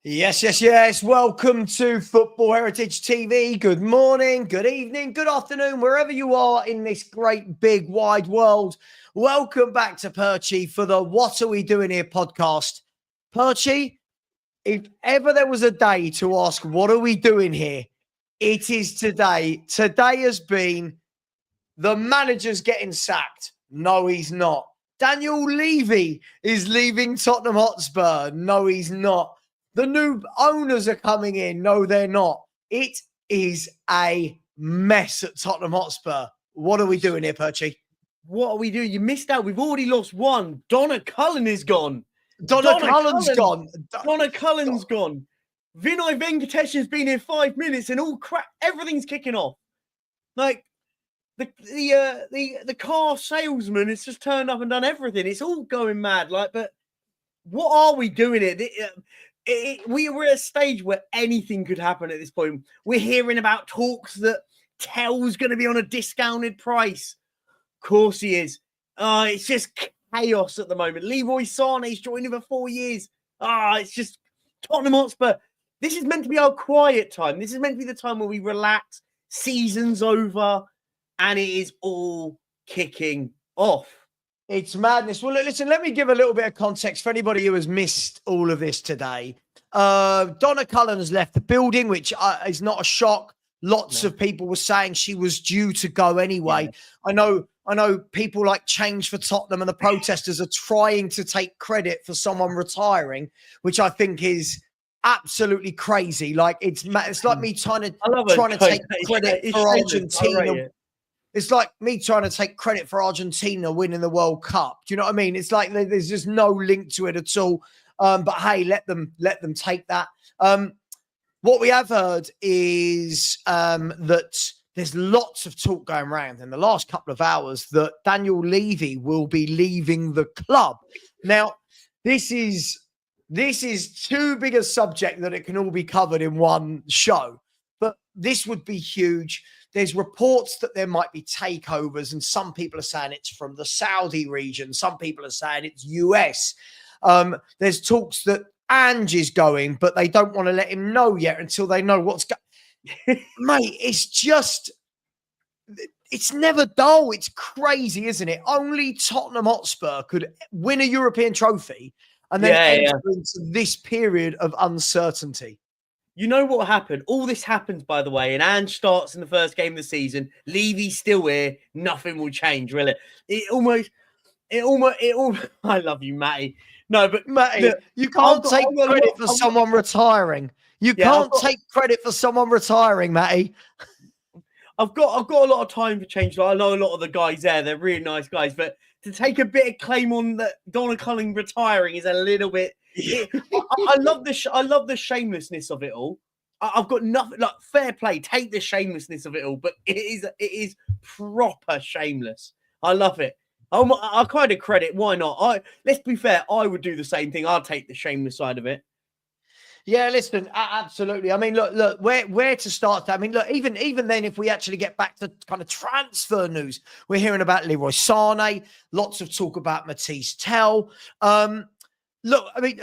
Yes, yes, yes. Welcome to Football Heritage TV. Good morning, good evening, good afternoon, wherever you are in this great, big, wide world. Welcome back to Perchy for the What Are We Doing Here podcast. Perchy, if ever there was a day to ask, what are we doing here? It is today. Today has been the manager's getting sacked. No, he's not. Daniel Levy is leaving Tottenham Hotspur. No, he's not. The new owners are coming in. No, they're not. It is a mess at Tottenham Hotspur. What are we doing here, Perchy? What are we doing? You missed out. We've already lost one. Donna Cullen is gone. Donna Cullen's gone. Donna Cullen's gone. Vinay Venkatesh has been here 5 minutes and all crap. Everything's kicking off. Like the car salesman has just turned up and done everything. It's all going mad. But what are we doing here? We're at a stage where anything could happen at this point. We're hearing about talks that Tell's going to be on a discounted price. Of course he is. It's just chaos at the moment. Leroy Sané's joining for 4 years. It's just Tottenham Hotspur. This is meant to be our quiet time. This is meant to be the time where we relax. Season's over, and it is all kicking off. It's madness. Well, listen, let me give a little bit of context for anybody who has missed all of this today. Donna Cullen has left the building, which is not a shock. Lots of people were saying she was due to go anyway. Yeah. I know people like Change for Tottenham and the protesters are trying to take credit for someone retiring, which I think is absolutely crazy. Like it's like me trying to take credit for Argentina. It's like me trying to take credit for Argentina winning the World Cup. Do you know what I mean? It's like there's just no link to it at all. But hey, let them take that. What we have heard is that there's lots of talk going around in the last couple of hours that Daniel Levy will be leaving the club. Now, this is too big a subject that it can all be covered in one show. But this would be huge. There's reports that there might be takeovers, and some people are saying it's from the Saudi region. Some people are saying it's US. There's talks that Ange is going, but they don't want to let him know yet until they know what's going. Mate, it's never dull. It's crazy, isn't it? Only Tottenham Hotspur could win a European trophy and then enter into this period of uncertainty. You know what happened? All this happens, by the way, and Ange starts in the first game of the season. Levy's still here. Nothing will change, will it? It almost. I love you, Matty. No, but Matty, look, you can't take credit for someone retiring. You can't take credit for someone retiring, Matty. I've got a lot of time for change. I know a lot of the guys there. They're really nice guys, but to take a bit of claim on that Donna Cullen retiring is a little bit. I love the shamelessness of it all. I've got nothing like fair play. Take the shamelessness of it all, but it is proper shameless. I love it. I kind of credit. Why not? Let's be fair. I would do the same thing. I'll take the shameless side of it. Yeah, listen, absolutely. I mean, look, where to start? I mean, look, even then, if we actually get back to kind of transfer news, we're hearing about Leroy Sané. Lots of talk about Matisse Tell. Look, I mean,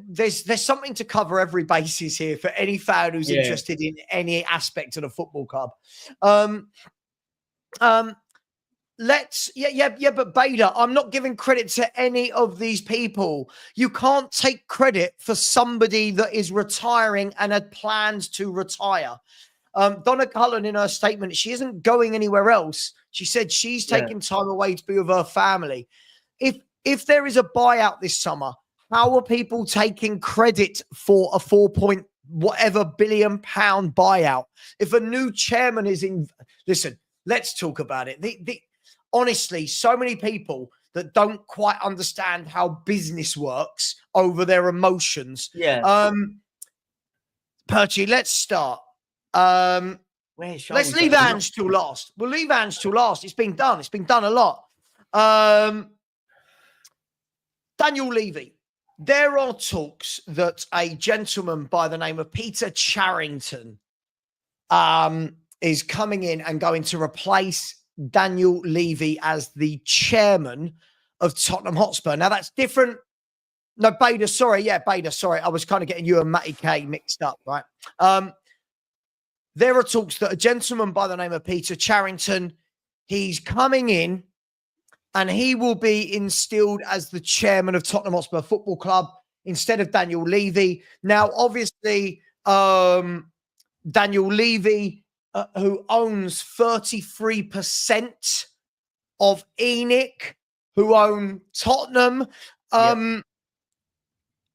there's something to cover every basis here for any fan who's interested in any aspect of the football club. But Bader, I'm not giving credit to any of these people. You can't take credit for somebody that is retiring and had plans to retire. Donna Cullen, in her statement, she isn't going anywhere else. She said she's taking time away to be with her family. If there is a buyout this summer, how are people taking credit for a 4 whatever billion pound buyout? If a new chairman is in, listen, let's talk about it. Honestly, so many people that don't quite understand how business works over their emotions. Yeah. Perchy, let's start. Let's leave Ange till last. We'll leave Ange till last. It's been done. It's been done a lot. Daniel Levy. There are talks that a gentleman by the name of Peter Charrington is coming in and going to replace Daniel Levy as the chairman of Tottenham Hotspur. Now, that's different No, Bader, sorry. Yeah, Bader, sorry. I was kind of getting you and Matty K mixed up, right? There are talks that a gentleman by the name of Peter Charrington, he's coming in and he will be instilled as the chairman of Tottenham Hotspur Football Club instead of Daniel Levy. Now, obviously, Daniel Levy, who owns 33% of ENIC, who own Tottenham.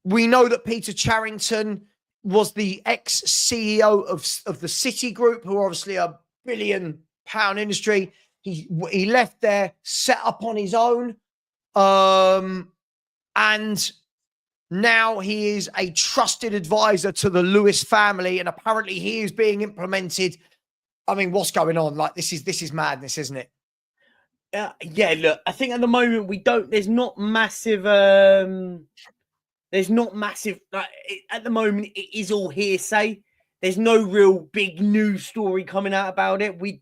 We know that Peter Charrington was the ex-CEO of the City Group, who are obviously a billion-pound industry. He left there, set up on his own, and now he is a trusted advisor to the Lewis family, and apparently he is being implemented. I mean, what's going on? Like, this is madness, isn't it? Yeah, look, I think at the moment there's not massive, like, at the moment it is all hearsay. There's no real big news story coming out about it. We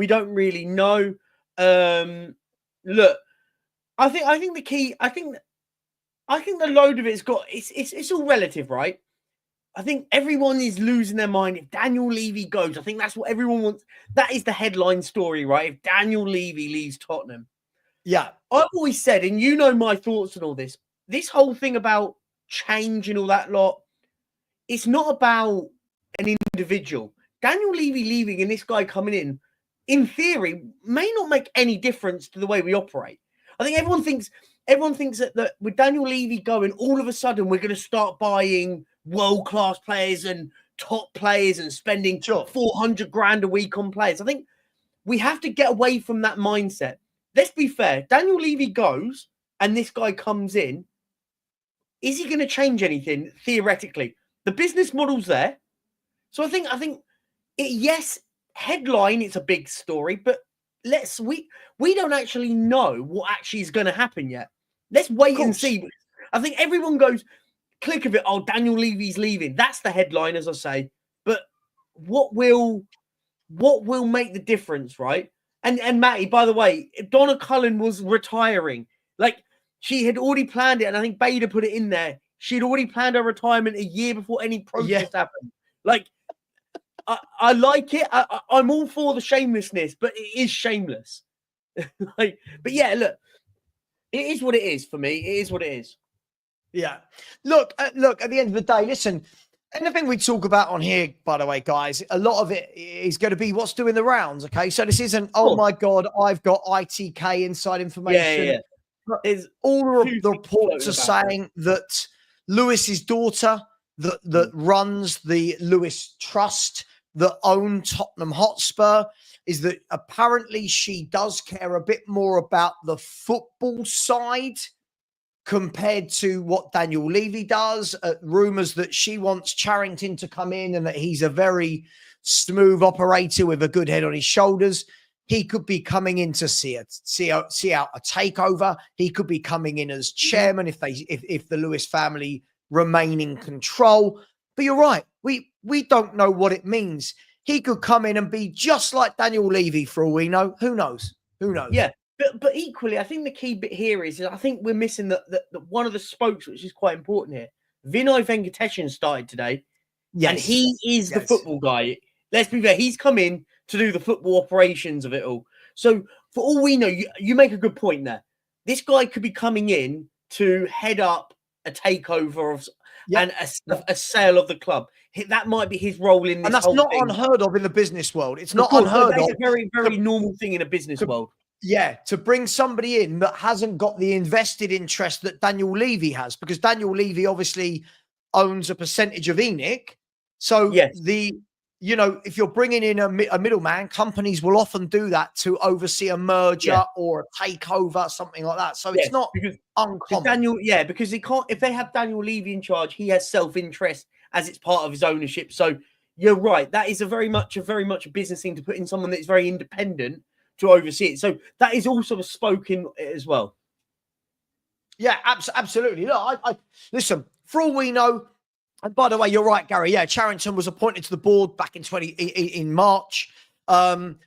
don't really know. Look, I think the key, I think the load of it's all relative, right? I think everyone is losing their mind if Daniel Levy goes. I think that's what everyone wants. That is the headline story, right? If Daniel Levy leaves Tottenham. Yeah. I've always said, and you know my thoughts on all this whole thing about change and all that lot, it's not about an individual. Daniel Levy leaving and this guy coming in theory, may not make any difference to the way we operate. I think everyone thinks that with Daniel Levy going, all of a sudden we're going to start buying world-class players and top players and spending 400 grand a week on players. I think we have to get away from that mindset. Let's be fair. Daniel Levy goes and this guy comes in. Is he going to change anything theoretically? The business model's there. So I think yes, headline, it's a big story, but we don't actually know what actually is going to happen yet. Let's wait and see. I think everyone goes, click of it, oh, Daniel Levy's leaving. That's the headline, as I say. But what will make the difference, right? And Matty, by the way, Donna Cullen was retiring. Like, she had already planned it, and I think Bader put it in there. She'd already planned her retirement a year before any protest happened. Like, I like it. I'm all for the shamelessness, but it is shameless. But yeah, look, it is what it is for me. It is what it is. Yeah. Look, at the end of the day, listen, anything we talk about on here, by the way, guys, a lot of it is going to be what's doing the rounds. Okay. So this isn't, oh my God, I've got ITK inside information. Yeah. Is all the reports are saying that Lewis's daughter that runs the Lewis Trust that own Tottenham Hotspur is that apparently she does care a bit more about the football side compared to what Daniel Levy does. Rumours that she wants Charrington to come in and that he's a very smooth operator with a good head on his shoulders. He could be coming in to see out a takeover. He could be coming in as chairman if the Lewis family remain in control. But you're right. We don't know what it means. He could come in and be just like Daniel Levy for all we know. Who knows? Yeah. But equally, I think the key bit here is I think we're missing the one of the spokes, which is quite important here. Vinay Venkatesan started today. Yes. And he is the football guy. Let's be fair. He's come in to do the football operations of it all. So for all we know, you make a good point there. This guy could be coming in to head up a takeover and a sale of the club. That might be his role in this. And that's whole not thing. Unheard of in the business world. It's not unheard of. It's a very, very normal thing in a business world. Yeah, to bring somebody in that hasn't got the invested interest that Daniel Levy has, because Daniel Levy obviously owns a percentage of ENIC. So if you're bringing in a middleman, companies will often do that to oversee a merger or a takeover, something like that. So it's not uncommon. Because if they have Daniel Levy in charge, he has self-interest as it's part of his ownership. So you're right. That is a very much a business thing to put in someone that's very independent to oversee it. So that is also a spoke in as well. Yeah, absolutely. Look, I listen, for all we know, and by the way, you're right, Gary. Yeah, Charrington was appointed to the board back in March,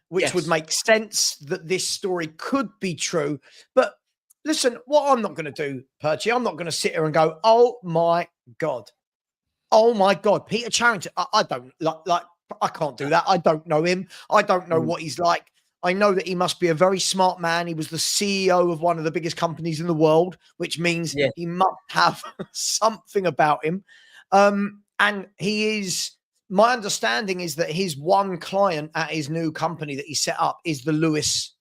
which would make sense that this story could be true. But listen, what I'm not going to do, Perchy, I'm not going to sit here and go, oh my God, Peter Charrington. I don't like, I can't do that. I don't know him. I don't know what he's like. I know that he must be a very smart man. He was the CEO of one of the biggest companies in the world, which means he must have something about him. And he is, my understanding is that his one client at his new company that he set up is the Lewis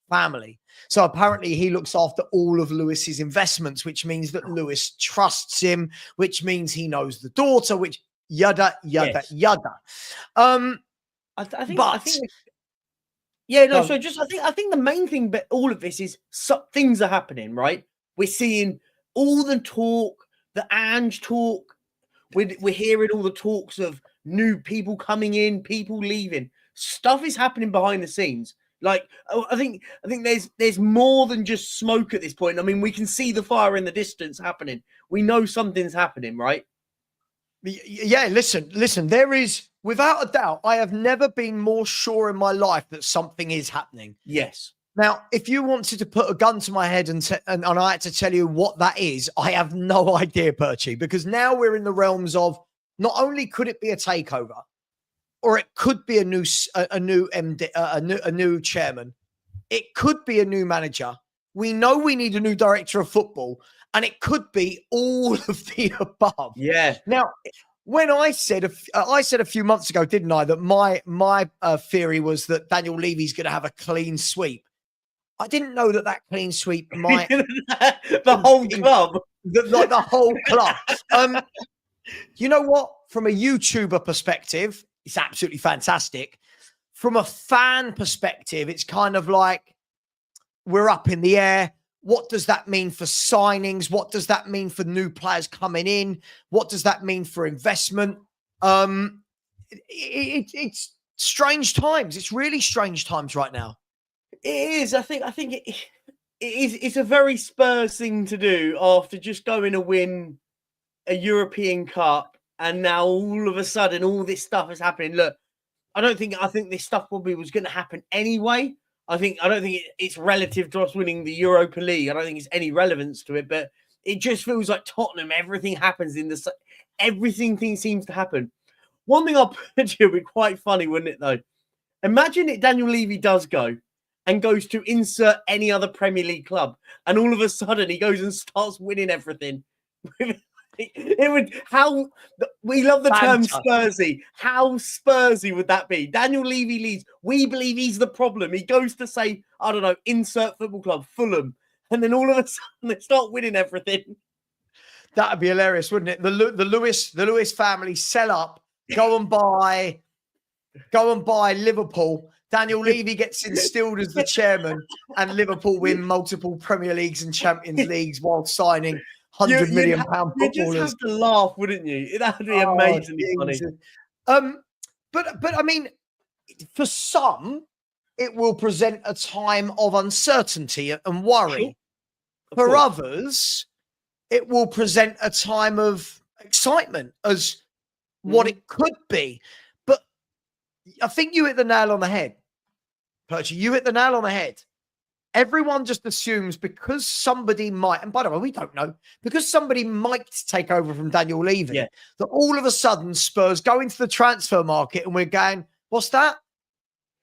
family. So apparently he looks after all of Lewis's investments, which means that Lewis trusts him, which means he knows the daughter, which yada. I think the main thing, but all of this is things are happening, right? We're seeing all the talk, the Ange talk. We're hearing all the talks of new people coming in, people leaving. Stuff is happening behind the scenes. Like, I think there's more than just smoke at this point. I mean, we can see the fire in the distance happening. We know something's happening, right? Yeah, listen, there is, without a doubt, I have never been more sure in my life that something is happening. Yes. Now, if you wanted to put a gun to my head and I had to tell you what that is, I have no idea, Perchy, because now we're in the realms of not only could it be a takeover, or it could be a new MD, a new chairman. It could be a new manager. We know we need a new director of football, and it could be all of the above. Yeah. Now, when I said a few months ago, didn't I, that my theory was that Daniel Levy's going to have a clean sweep. I didn't know that clean sweep might the whole club, the whole club. You know what? From a YouTuber perspective, it's absolutely fantastic. From a fan perspective, it's kind of like we're up in the air. What does that mean for signings? What does that mean for new players coming in? What does that mean for investment? It's strange times. It's really strange times right now. It is. I think it is. It's a very Spurs thing to do after just going to win a European Cup. And now all of a sudden, all this stuff is happening. Look, I think this stuff probably was going to happen anyway. I don't think it's relative to us winning the Europa League. I don't think it's any relevance to it, but it just feels like Tottenham. Everything happens everything seems to happen. One thing I'll put you would be quite funny, wouldn't it? Though, imagine it. Daniel Levy does go and goes to insert any other Premier League club, and all of a sudden he goes and starts winning everything. It would, how we love the term Spursy. How Spursy would that be? Daniel Levy leaves. We believe he's the problem. He goes to say, I don't know, insert football club, Fulham, and then all of a sudden they start winning everything. That'd be hilarious, wouldn't it? The Lewis family sell up, go and buy Liverpool. Daniel Levy gets instilled as the chairman, and Liverpool win multiple Premier Leagues and Champions Leagues while signing £100 million footballers. You'd just have to laugh, wouldn't you? That would be amazingly funny. But I mean, for some, it will present a time of uncertainty and worry. Sure. For others, it will present a time of excitement as what it could be. But I think you hit the nail on the head, Perchy. You hit the nail on the head. Everyone just assumes because somebody might, and by the way, we don't know, because somebody might take over from Daniel Levy, that all of a sudden Spurs go into the transfer market and we're going, what's that?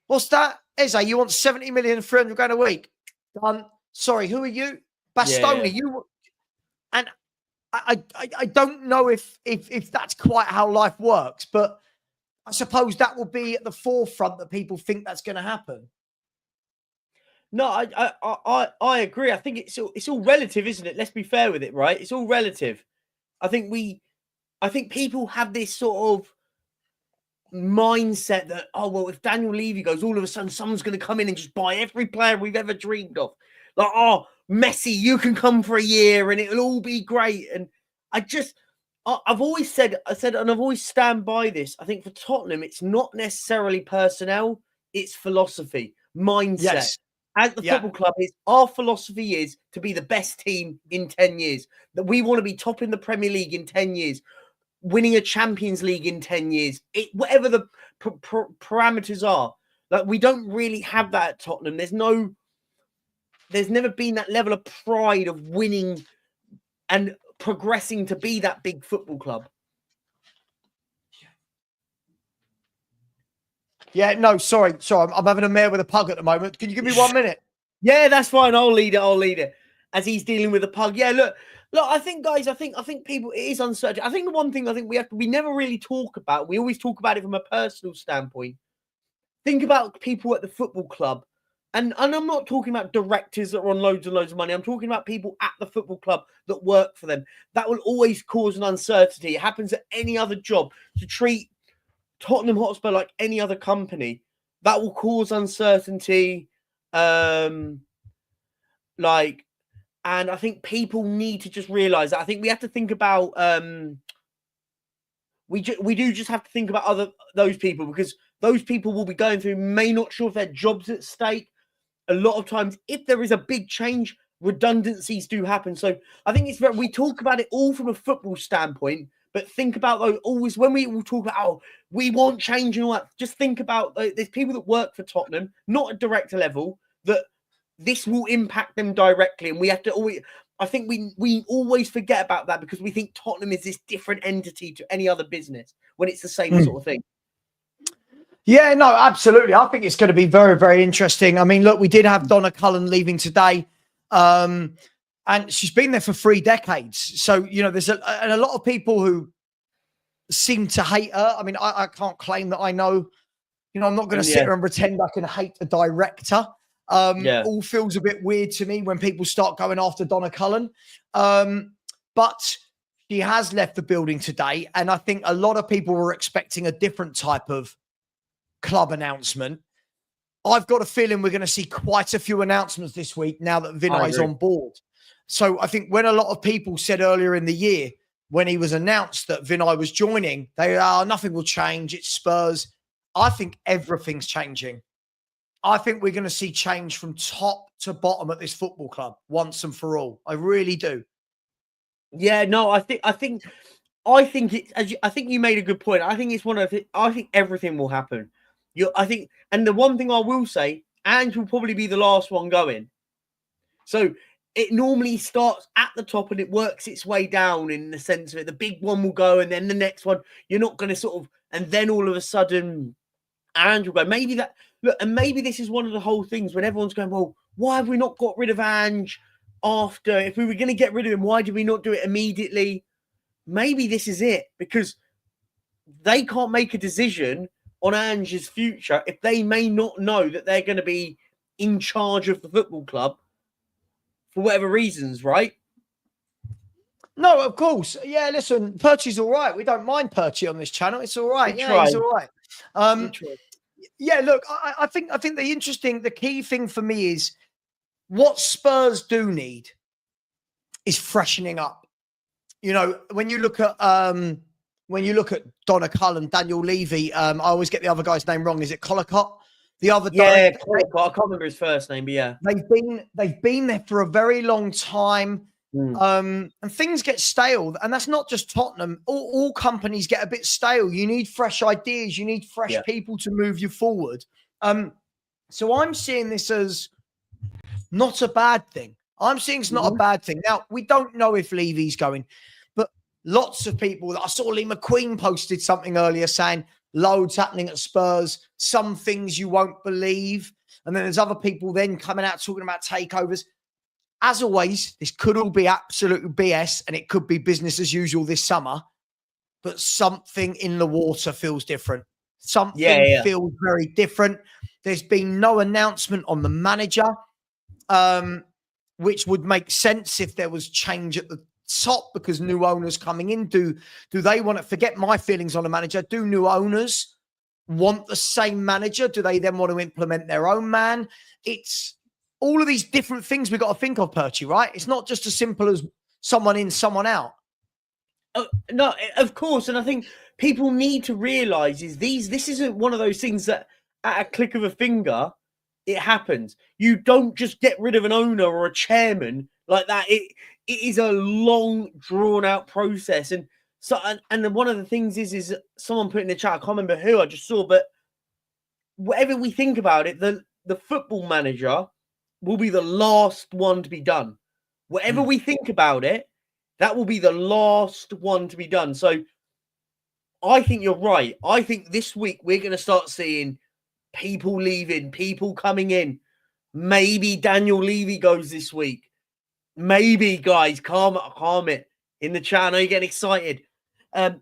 What's that? Eze, you want 70 million, 300 grand a week? Done. Sorry, who are you? Bastoni, you. And I don't know if that's quite how life works, but I suppose that will be at the forefront that people think that's going to happen. No, I agree. I think it's all relative, isn't it? Let's be fair with it, right? It's all relative. I think people have this sort of mindset that, oh, well, if Daniel Levy goes, all of a sudden someone's going to come in and just buy every player we've ever dreamed of. Like, oh, Messi, you can come for a year and it'll all be great. And I've always said, and I've always stand by this. I think for Tottenham, it's not necessarily personnel, it's philosophy, mindset. Yes. As the football club our philosophy is to be the best team in 10 years, that we want to be top in the Premier League in 10 years, winning a Champions League in 10 years, whatever the parameters are. Like, we don't really have that at Tottenham. There's no there's never been that level of pride of winning and progressing to be that big football club. Yeah, no, sorry. I'm having a mare with a pug at the moment. Can you give me 1 minute? Yeah, that's fine. I'll lead it. As he's dealing with the pug. Yeah, look. I think, guys. I think people. It is uncertain. I think the one thing we never really talk about. We always talk about it from a personal standpoint. Think about people at the football club, and I'm not talking about directors that are on loads and loads of money. I'm talking about people at the football club that work for them. That will always cause an uncertainty. It happens at any other job. To treat Tottenham Hotspur like any other company, that will cause uncertainty. And I think people need to just realize that. I think we have to think about we do just have to think about those people, because those people will be going through, may not sure if their job's at stake. A lot of times, if there is a big change, redundancies do happen. So I think we talk about it all from a football standpoint, but think about those always when we will talk about, we want change and all that. Just think about there's people that work for Tottenham, not at director level, that this will impact them directly. And we have to always, I think we always forget about that, because we think Tottenham is this different entity to any other business when it's the same sort of thing. Yeah, no, absolutely. I think it's going to be very, very interesting. I mean, look, we did have Donna Cullen leaving today, and she's been there for 3 decades. So, there's a lot of people who seem to hate her. I mean, I can't claim that I know, I'm not going to sit here and pretend I can hate a director. All feels a bit weird to me when people start going after Donna Cullen. But she has left the building today, and I think a lot of people were expecting a different type of club announcement. I've got a feeling we're going to see quite a few announcements this week now that Vinay's on board. So I think when a lot of people said earlier in the year, when he was announced that Vinay was joining, nothing will change. It's Spurs. I think everything's changing. I think we're going to see change from top to bottom at this football club once and for all. I really do. Yeah, no, I think you made a good point. I think it's I think everything will happen. And the one thing I will say, Ange will probably be the last one going. So it normally starts at the top and it works its way down in the sense of it. The big one will go, and then the next one, you're not going to and then all of a sudden, Ange will go. Maybe this is one of the whole things when everyone's going, well, why have we not got rid of Ange after? If we were going to get rid of him, why did we not do it immediately? Maybe this is it, because they can't make a decision on Ange's future if they may not know that they're going to be in charge of the football club for whatever reasons, right? No, of course. Yeah, listen, Perchy's all right. We don't mind Perchy on this channel. It's all right. He's all right. Yeah, look, I think the key thing for me is what Spurs do need is freshening up. When you look at Donna Cullen, Daniel Levy, I always get the other guy's name wrong. Is it Collicott? The other Collicott. I can't remember his first name, but yeah. They've been there for a very long time. And things get stale. And that's not just Tottenham. All companies get a bit stale. You need fresh ideas. You need fresh people to move you forward. So I'm seeing this as not a bad thing. I'm seeing it's not a bad thing. Now, we don't know if Levy's going, but lots of people, I saw Lee McQueen posted something earlier saying loads happening at Spurs, some things you won't believe. And then there's other people then coming out talking about takeovers. As always, this could all be absolute BS and it could be business as usual this summer, but something in the water feels different. Something feels very different. There's been no announcement on the manager, which would make sense if there was change at the top because new owners coming in. Do they want to forget my feelings on a manager? Do new owners want the same manager? Do they then want to implement their own man? It's all of these different things we've got to think of, Perchy, right? It's not just as simple as someone in, someone out. No, of course. And I think people need to realize this isn't one of those things that at a click of a finger, it happens. You don't just get rid of an owner or a chairman like that. It is a long, drawn-out process. And so, and one of the things is someone put in the chat, I can't remember who I just saw, but whatever we think about it, the football manager will be the last one to be done. Whatever we think about it, that will be the last one to be done. So I think you're right. I think this week we're going to start seeing people leaving, people coming in. Maybe Daniel Levy goes this week. Maybe, guys, calm it in the chat. I know you're getting excited. And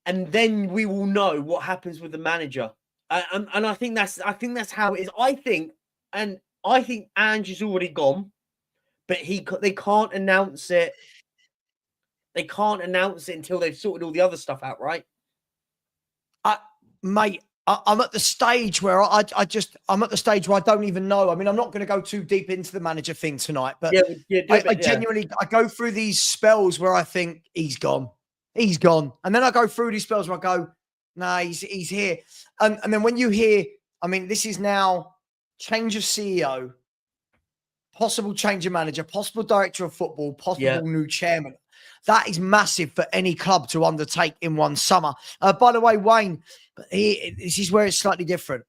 then we will know what happens with the manager. And I think that's how it is. I think Ange is already gone, but they can't announce it. They can't announce it until they've sorted all the other stuff out, right? Mate, I'm at the stage where I'm at the stage where I don't even know. I mean, I'm not going to go too deep into the manager thing tonight, but I genuinely go through these spells where I think he's gone. And then I go through these spells where I go, nah, he's here. And then when you hear, I mean, this is now change of CEO, possible change of manager, possible director of football, possible new chairman. That is massive for any club to undertake in one summer. By the way, Wayne, this is where it's slightly different.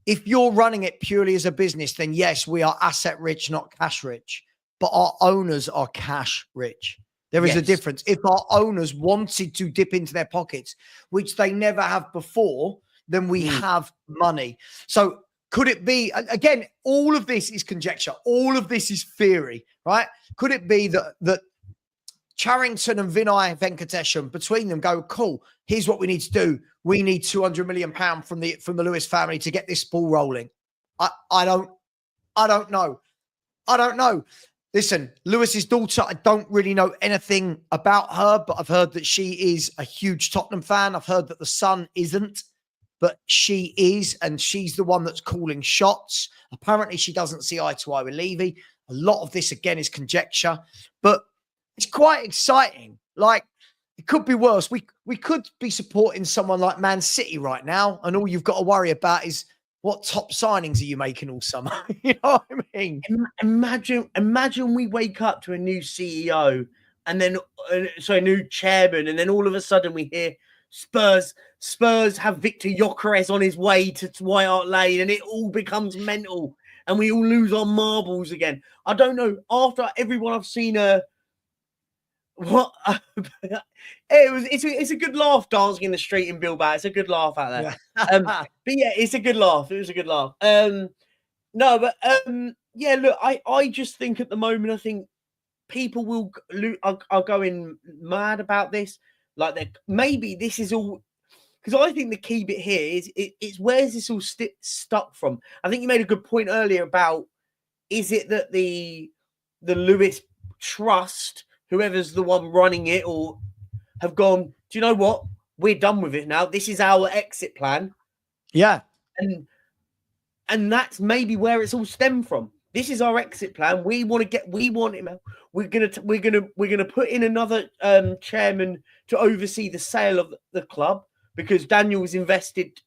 If you're running it purely as a business, then yes, we are asset rich, not cash rich. But our owners are cash rich. There is a difference. If our owners wanted to dip into their pockets, which they never have before, then we have money. So could it be, again, all of this is conjecture. All of this is theory, right? Could it be that Charrington and Vinay Venkatesham, between them, go, cool, here's what we need to do. We need £200 million from the Lewis family to get this ball rolling. I don't know. I don't know. Listen, Lewis's daughter, I don't really know anything about her, but I've heard that she is a huge Tottenham fan. I've heard that the son isn't, but she is, and she's the one that's calling shots. Apparently, she doesn't see eye to eye with Levy. A lot of this, again, is conjecture, but it's quite exciting. Like, it could be worse. We could be supporting someone like Man City right now, and all you've got to worry about is what top signings are you making all summer? You know what I mean? Imagine we wake up to a new CEO and then a new chairman, and then all of a sudden we hear Spurs have Victor Gyökeres on his way to White Hart Lane, and it all becomes mental, and we all lose our marbles again. I don't know. After everyone I've seen it's a good laugh dancing in the street in Bilbao. It's a good laugh out there. But yeah, it's a good laugh. It was a good laugh. Look, I just think at the moment, I think people are going mad about this. Like, maybe this is all, because I think the key bit here is it's where's this all stuck from? I think you made a good point earlier about, is it that the Lewis Trust, whoever's the one running it, or have gone, do you know what? We're done with it now. This is our exit plan. Yeah. And that's maybe where it's all stemmed from. This is our exit plan. We want him out. We're gonna put in another chairman to oversee the sale of the club, because Daniel's invested.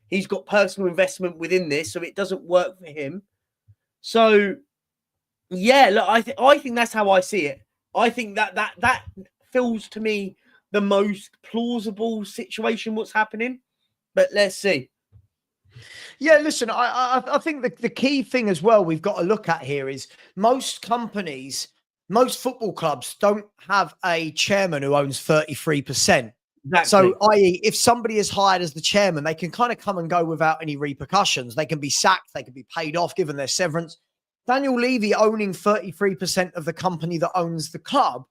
He's got personal investment within this, so it doesn't work for him. So yeah, look, I think that's how I see it. I think that feels to me the most plausible situation, what's happening. But let's see. Yeah, listen, I think the key thing as well we've got to look at here is most companies, most football clubs don't have a chairman who owns 33%. Exactly. So, i.e., if somebody is hired as the chairman, they can kind of come and go without any repercussions. They can be sacked, they can be paid off, given their severance. Daniel Levy owning 33% of the company that owns the club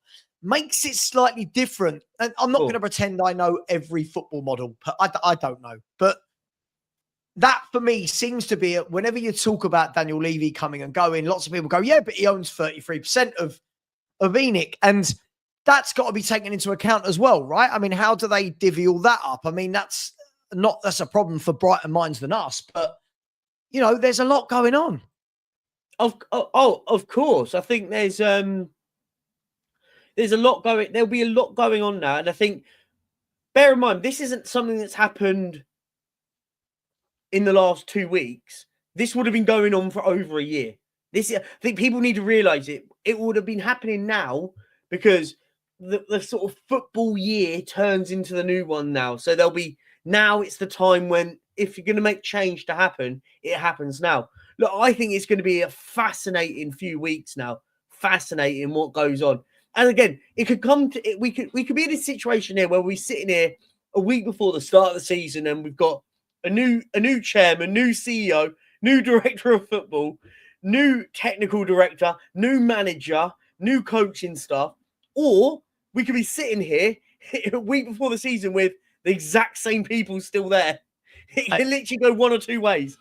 makes it slightly different. And I'm not going to pretend I know every football model. I don't know. But that, for me, seems to be, whenever you talk about Daniel Levy coming and going, lots of people go, yeah, but he owns 33% of ENIC. And that's got to be taken into account as well, right? I mean, how do they divvy all that up? I mean, that's a problem for brighter minds than us. But, you know, there's a lot going on. Of course. I think there's a lot going. There'll be a lot going on now, and I think, bear in mind, this isn't something that's happened in the last 2 weeks. This would have been going on for over a year. I think people need to realize it. It would have been happening now, because the sort of football year turns into the new one now. So now it's the time when, if you're going to make change to happen, it happens now. look, I think it's going to be a fascinating few weeks now. Fascinating what goes on. And again, it could come to we could be in a situation here where we're sitting here a week before the start of the season and we've got a new chairman, new CEO, new director of football, new technical director, new manager, new coaching staff, or we could be sitting here a week before the season with the exact same people still there. It can literally go one or two ways.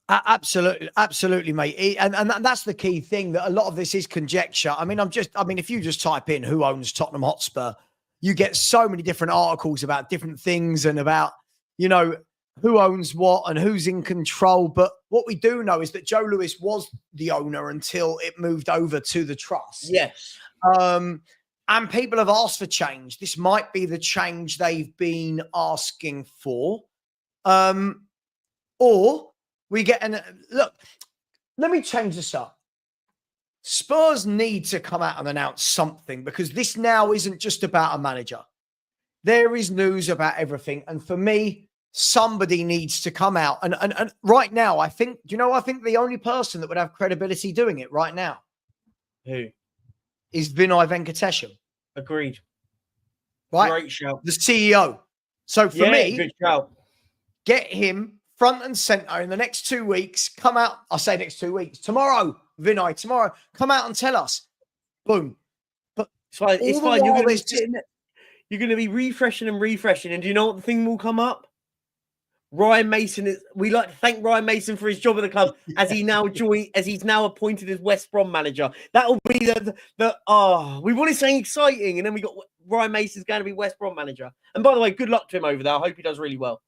Absolutely, mate. And that's the key thing, that a lot of this is conjecture. I mean, if you just type in who owns Tottenham Hotspur, you get so many different articles about different things and about, who owns what and who's in control. But what we do know is that Joe Lewis was the owner until it moved over to the trust. Yes. And people have asked for change. This might be the change they've been asking for. Or we get look, let me change this up. Spurs need to come out and announce something, because this now isn't just about a manager. There is news about everything. And for me, somebody needs to come out. And right now, I think the only person that would have credibility doing it right now. Who? Is Vinay Venkatesham. Agreed. Right? Great shout. The CEO. So for me, good shout. Get him front and center in the next 2 weeks. Come out. I say next 2 weeks. Tomorrow, Vinay, tomorrow. Come out and tell us. Boom. But it's fine. It's fine. You're going to be refreshing. And do you know what the thing will come up? Ryan Mason we like to thank Ryan Mason for his job at the club as he's now appointed as West Brom manager. That'll be we wanted something exciting, and then we got Ryan Mason's going to be West Brom manager. And by the way, good luck to him over there. I hope he does really well.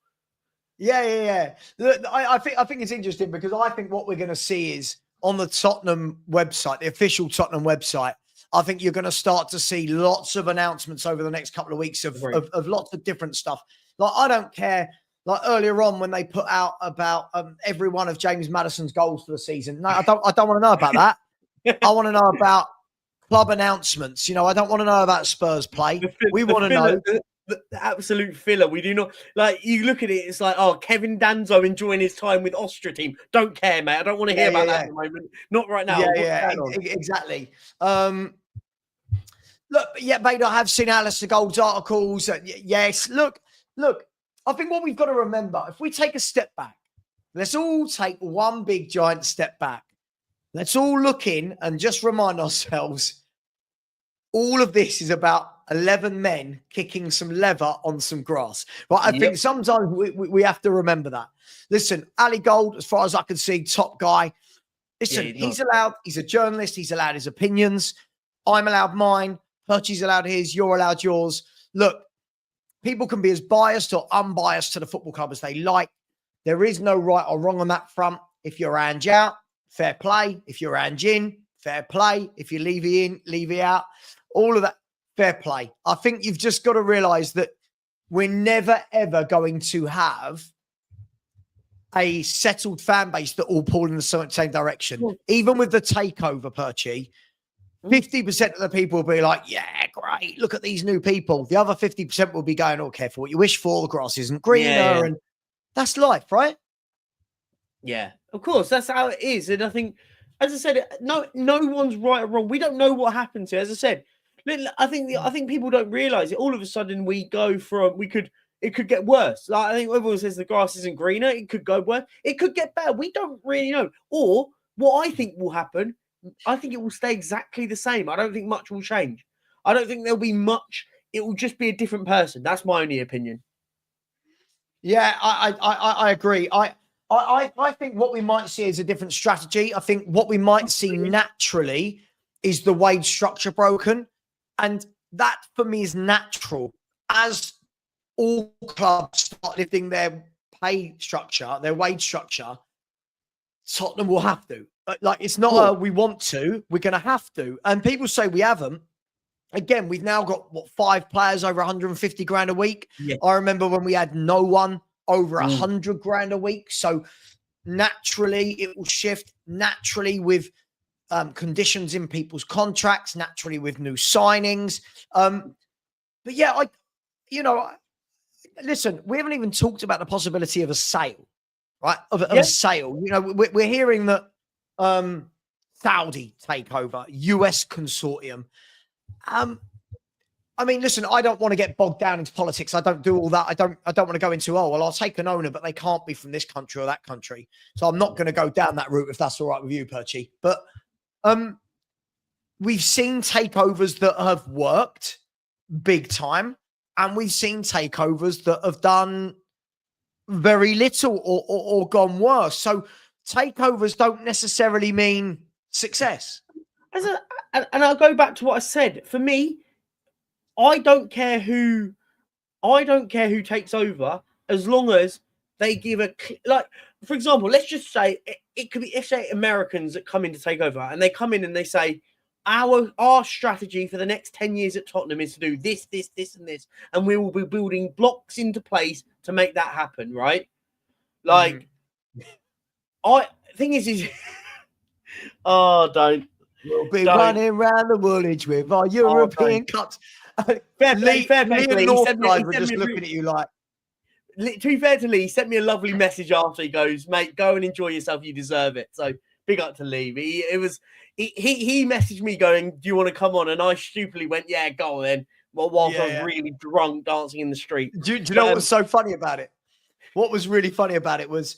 Yeah. Look, I think it's interesting, because I think what we're going to see is on the Tottenham website, the official Tottenham website, I think you're going to start to see lots of announcements over the next couple of weeks of lots of different stuff. Like, I don't care. Like earlier on when they put out about every one of James Maddison's goals for the season. No, I don't want to know about that. I want to know about club announcements. I don't want to know about Spurs play. We want to know. The absolute filler. We do not, like, you look at it, it's like, Kevin Danzo enjoying his time with Austria team. Don't care, mate. I don't want to hear about that at the moment. Not right now. Exactly. Look, mate, I have seen Alistair Gold's articles. Yes. Look. I think what we've got to remember, if we take a step back, let's all take one big giant step back. Let's all look in and just remind ourselves, all of this is about 11 men kicking some leather on some grass. Right? I think sometimes we have to remember that. Listen, Ali Gold, as far as I can see, top guy. Listen, he's a journalist. He's allowed his opinions. I'm allowed mine. Perchy's allowed his. You're allowed yours. Look, people can be as biased or unbiased to the football club as they like. There is no right or wrong on that front. If you're Ange out, fair play. If you're Ange in, fair play. If you're Levy in, Levy out. All of that, fair play. I think you've just got to realise that we're never, ever going to have a settled fan base that all pull in the same direction. Even with the takeover, Perchy, 50% of the people will be like, yeah, great. Look at these new people. The other 50% will be going, oh, careful what you wish for. The grass isn't greener. And that's life, right? Yeah, of course. That's how it is. And I think, as I said, no one's right or wrong. We don't know what happened to it. As I said, I think people don't realize it. All of a sudden we go from, it could get worse. Like, I think everyone says the grass isn't greener. It could go worse. It could get better. We don't really know. Or what I think will happen, I think it will stay exactly the same. I don't think much will change. I don't think there'll be much. It will just be a different person. That's my only opinion. Yeah, I agree. I think what we might see is a different strategy. I think what we might see naturally is the wage structure broken. And that, for me, is natural. As all clubs start lifting their pay structure, their wage structure, Tottenham will have to. Like, it's not we want to, we're going to have to. And people say we haven't. Again, we've now got, 5 players over 150 grand a week. Yeah. I remember when we had no one over 100 grand a week. So naturally, it will shift naturally with conditions in people's contracts, naturally with new signings. But yeah, listen, we haven't even talked about the possibility of a sale. right? Of a sale. You know, we're hearing that Saudi takeover, US consortium. I mean, listen, I don't want to get bogged down into politics. I don't do all that. I don't want to go into, oh, well, I'll take an owner, but they can't be from this country or that country. So I'm not going to go down that route if that's all right with you, Perchy. But we've seen takeovers that have worked big time, and we've seen takeovers that have done very little or gone worse. So takeovers don't necessarily mean success. And I'll go back to what I said. For me, I don't care who takes over, as long as they give for example, let's just say it could be, if say Americans that come in to take over, and they come in and they say, our strategy for the next 10 years at Tottenham is to do this, this, this, and this, and we will be building blocks into place to make that happen, right? Like, thing is, oh, don't. We'll be running around the Woolwich with our European cups. Fair play. North guys were just looking at you like. To be fair to Lee, he sent me a lovely message after. He goes, "Mate, go and enjoy yourself. You deserve it." So big up to Lee. He messaged me going, "Do you want to come on?" And I stupidly went, "Yeah, go on then." Well, whilst I was really drunk, dancing in the street. Do you know what was so funny about it? What was really funny about it was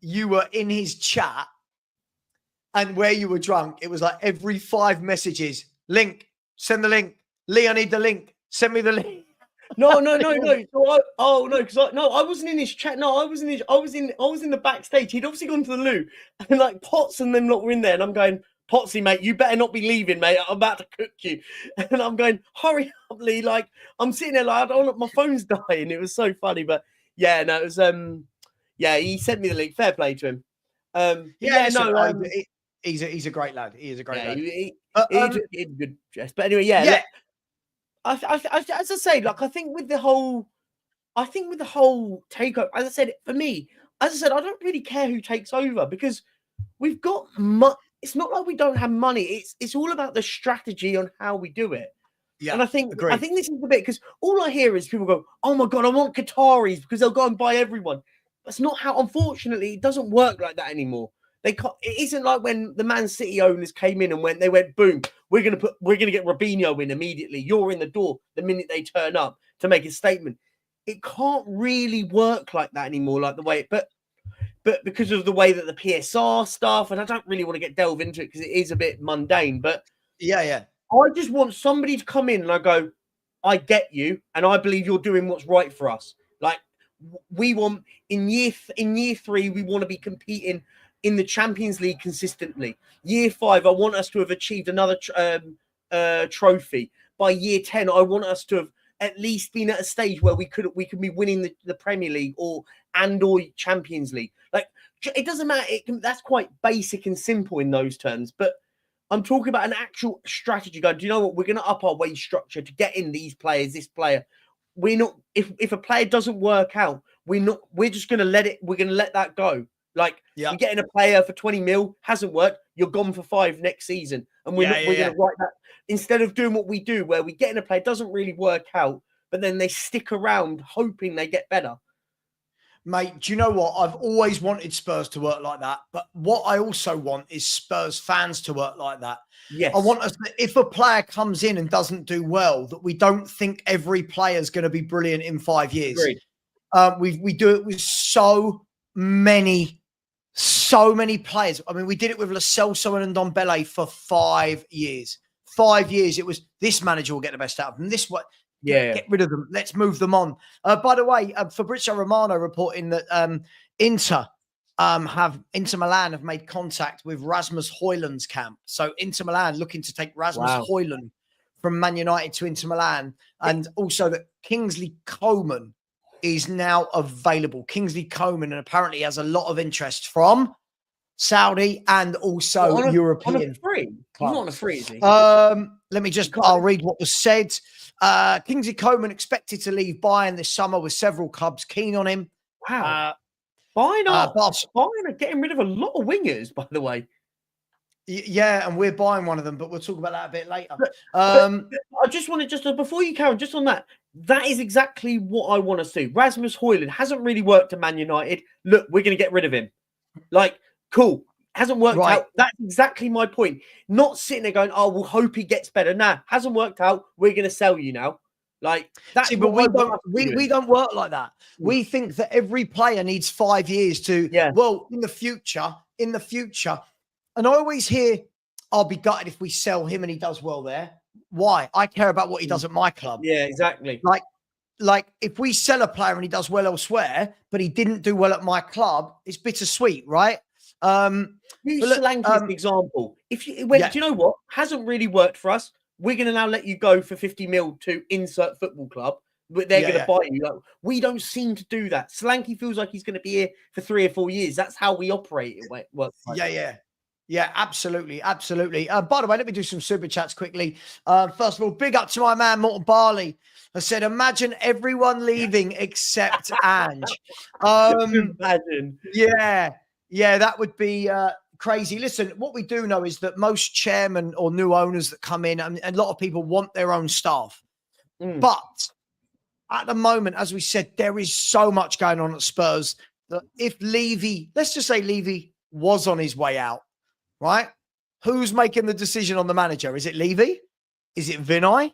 you were in his chat. And where you were drunk, it was like every 5 messages, link, send the link. Lee, I need the link. Send me the link. No. So I wasn't in his chat. No, I was in the backstage. He'd obviously gone to the loo, and like Potts and them lot were in there. And I'm going, Potsy, mate, you better not be leaving, mate. I'm about to cook you. And I'm going, hurry up, Lee. Like, I'm sitting there like, I don't want, my phone's dying. It was so funny. But yeah, no, it was he sent me the link. Fair play to him. He's a great lad. He is a great lad. He did good dress. But anyway, as I say, like, I think with the whole takeover, as I said, for me, I don't really care who takes over, because we've got it's not like we don't have money. It's all about the strategy on how we do it. Yeah, and I think this is the bit, because all I hear is people go, "Oh my god, I want Qataris because they'll go and buy everyone." That's not how. Unfortunately, it doesn't work like that anymore. They can't, it isn't like when the Man City owners came in and went, boom, we're gonna get Robinho in immediately. You're in the door the minute they turn up to make a statement. It can't really work like that anymore, like the way, but because of the way that the PSR stuff, and I don't really want to delve into it because it is a bit mundane, but yeah. I just want somebody to come in and I go, I get you, and I believe you're doing what's right for us. Like, we want in year 3, we want to be competing in the Champions League consistently. Year 5, I want us to have achieved another trophy. By year 10, I want us to have at least been at a stage where we could be winning the Premier League or Champions League. Like, it doesn't matter. That's quite basic and simple in those terms. But I'm talking about an actual strategy. Going, do you know what? We're going to up our wage structure to get in these players. This player, we're not. If a player doesn't work out, we're just going to let it. We're going to let that go. Like, you're getting a player for 20 mil, hasn't worked, you're gone for 5 next season. And we're going to write that, instead of doing what we do, where we get in a player, doesn't really work out, but then they stick around hoping they get better. Mate, do you know what? I've always wanted Spurs to work like that. But what I also want is Spurs fans to work like that. Yes. I want us, if a player comes in and doesn't do well, that we don't think every player is going to be brilliant in 5 years. Agreed. We do it with so many players. I mean, we did it with Lo Celso and Ndombele for 5 years. 5 years. It was, this manager will get the best out of them. This what? Get rid of them. Let's move them on. By the way, Fabrizio Romano reporting that Inter Milan have made contact with Rasmus Højlund's camp. So Inter Milan looking to take Rasmus Højlund from Man United to Inter Milan, and also that Kingsley Coman is now available. Kingsley Coman, and apparently has a lot of interest from Saudi and also European. On a free? He's not on a free, is he? Let me just, I'll read what was said. Kingsley Coman expected to leave Bayern this summer with several clubs keen on him. Wow. Bayern are getting rid of a lot of wingers, by the way. Yeah, and we're buying one of them, but we'll talk about that a bit later. I just want to, before you carry on, just on that, That is exactly what I want to see. Rasmus Højlund hasn't really worked at Man United. Look, we're going to get rid of him. Like, cool. Hasn't worked out. That's exactly my point. Not sitting there going, "Oh, we'll hope he gets better." Nah, hasn't worked out. We're going to sell you now. Like that's. See, but we don't work like that. We think that every player needs 5 years to. Yeah. Well, in the future, and I always hear, "I'll be gutted if we sell him and he does well there." Why? I care about what he does at my club. Yeah, exactly. Like if we sell a player and he does well elsewhere, but he didn't do well at my club, it's bittersweet, right? Use Solanke as an example. If you do you know what? Hasn't really worked for us. We're going to now let you go for 50 mil to insert football club, but they're going to buy you. Like, we don't seem to do that. Solanke feels like he's going to be here for 3 or 4 years. That's how we operate. It works. Yeah, absolutely. By the way, let me do some super chats quickly. First of all, big up to my man, Morton Barley. I said, imagine everyone leaving except Ange. Imagine. Yeah, that would be crazy. Listen, what we do know is that most chairmen or new owners that come in, and a lot of people want their own staff. But at the moment, as we said, there is so much going on at Spurs that if Levy, let's just say Levy was on his way out, right? Who's making the decision on the manager? Is it Levy? Is it Vinay?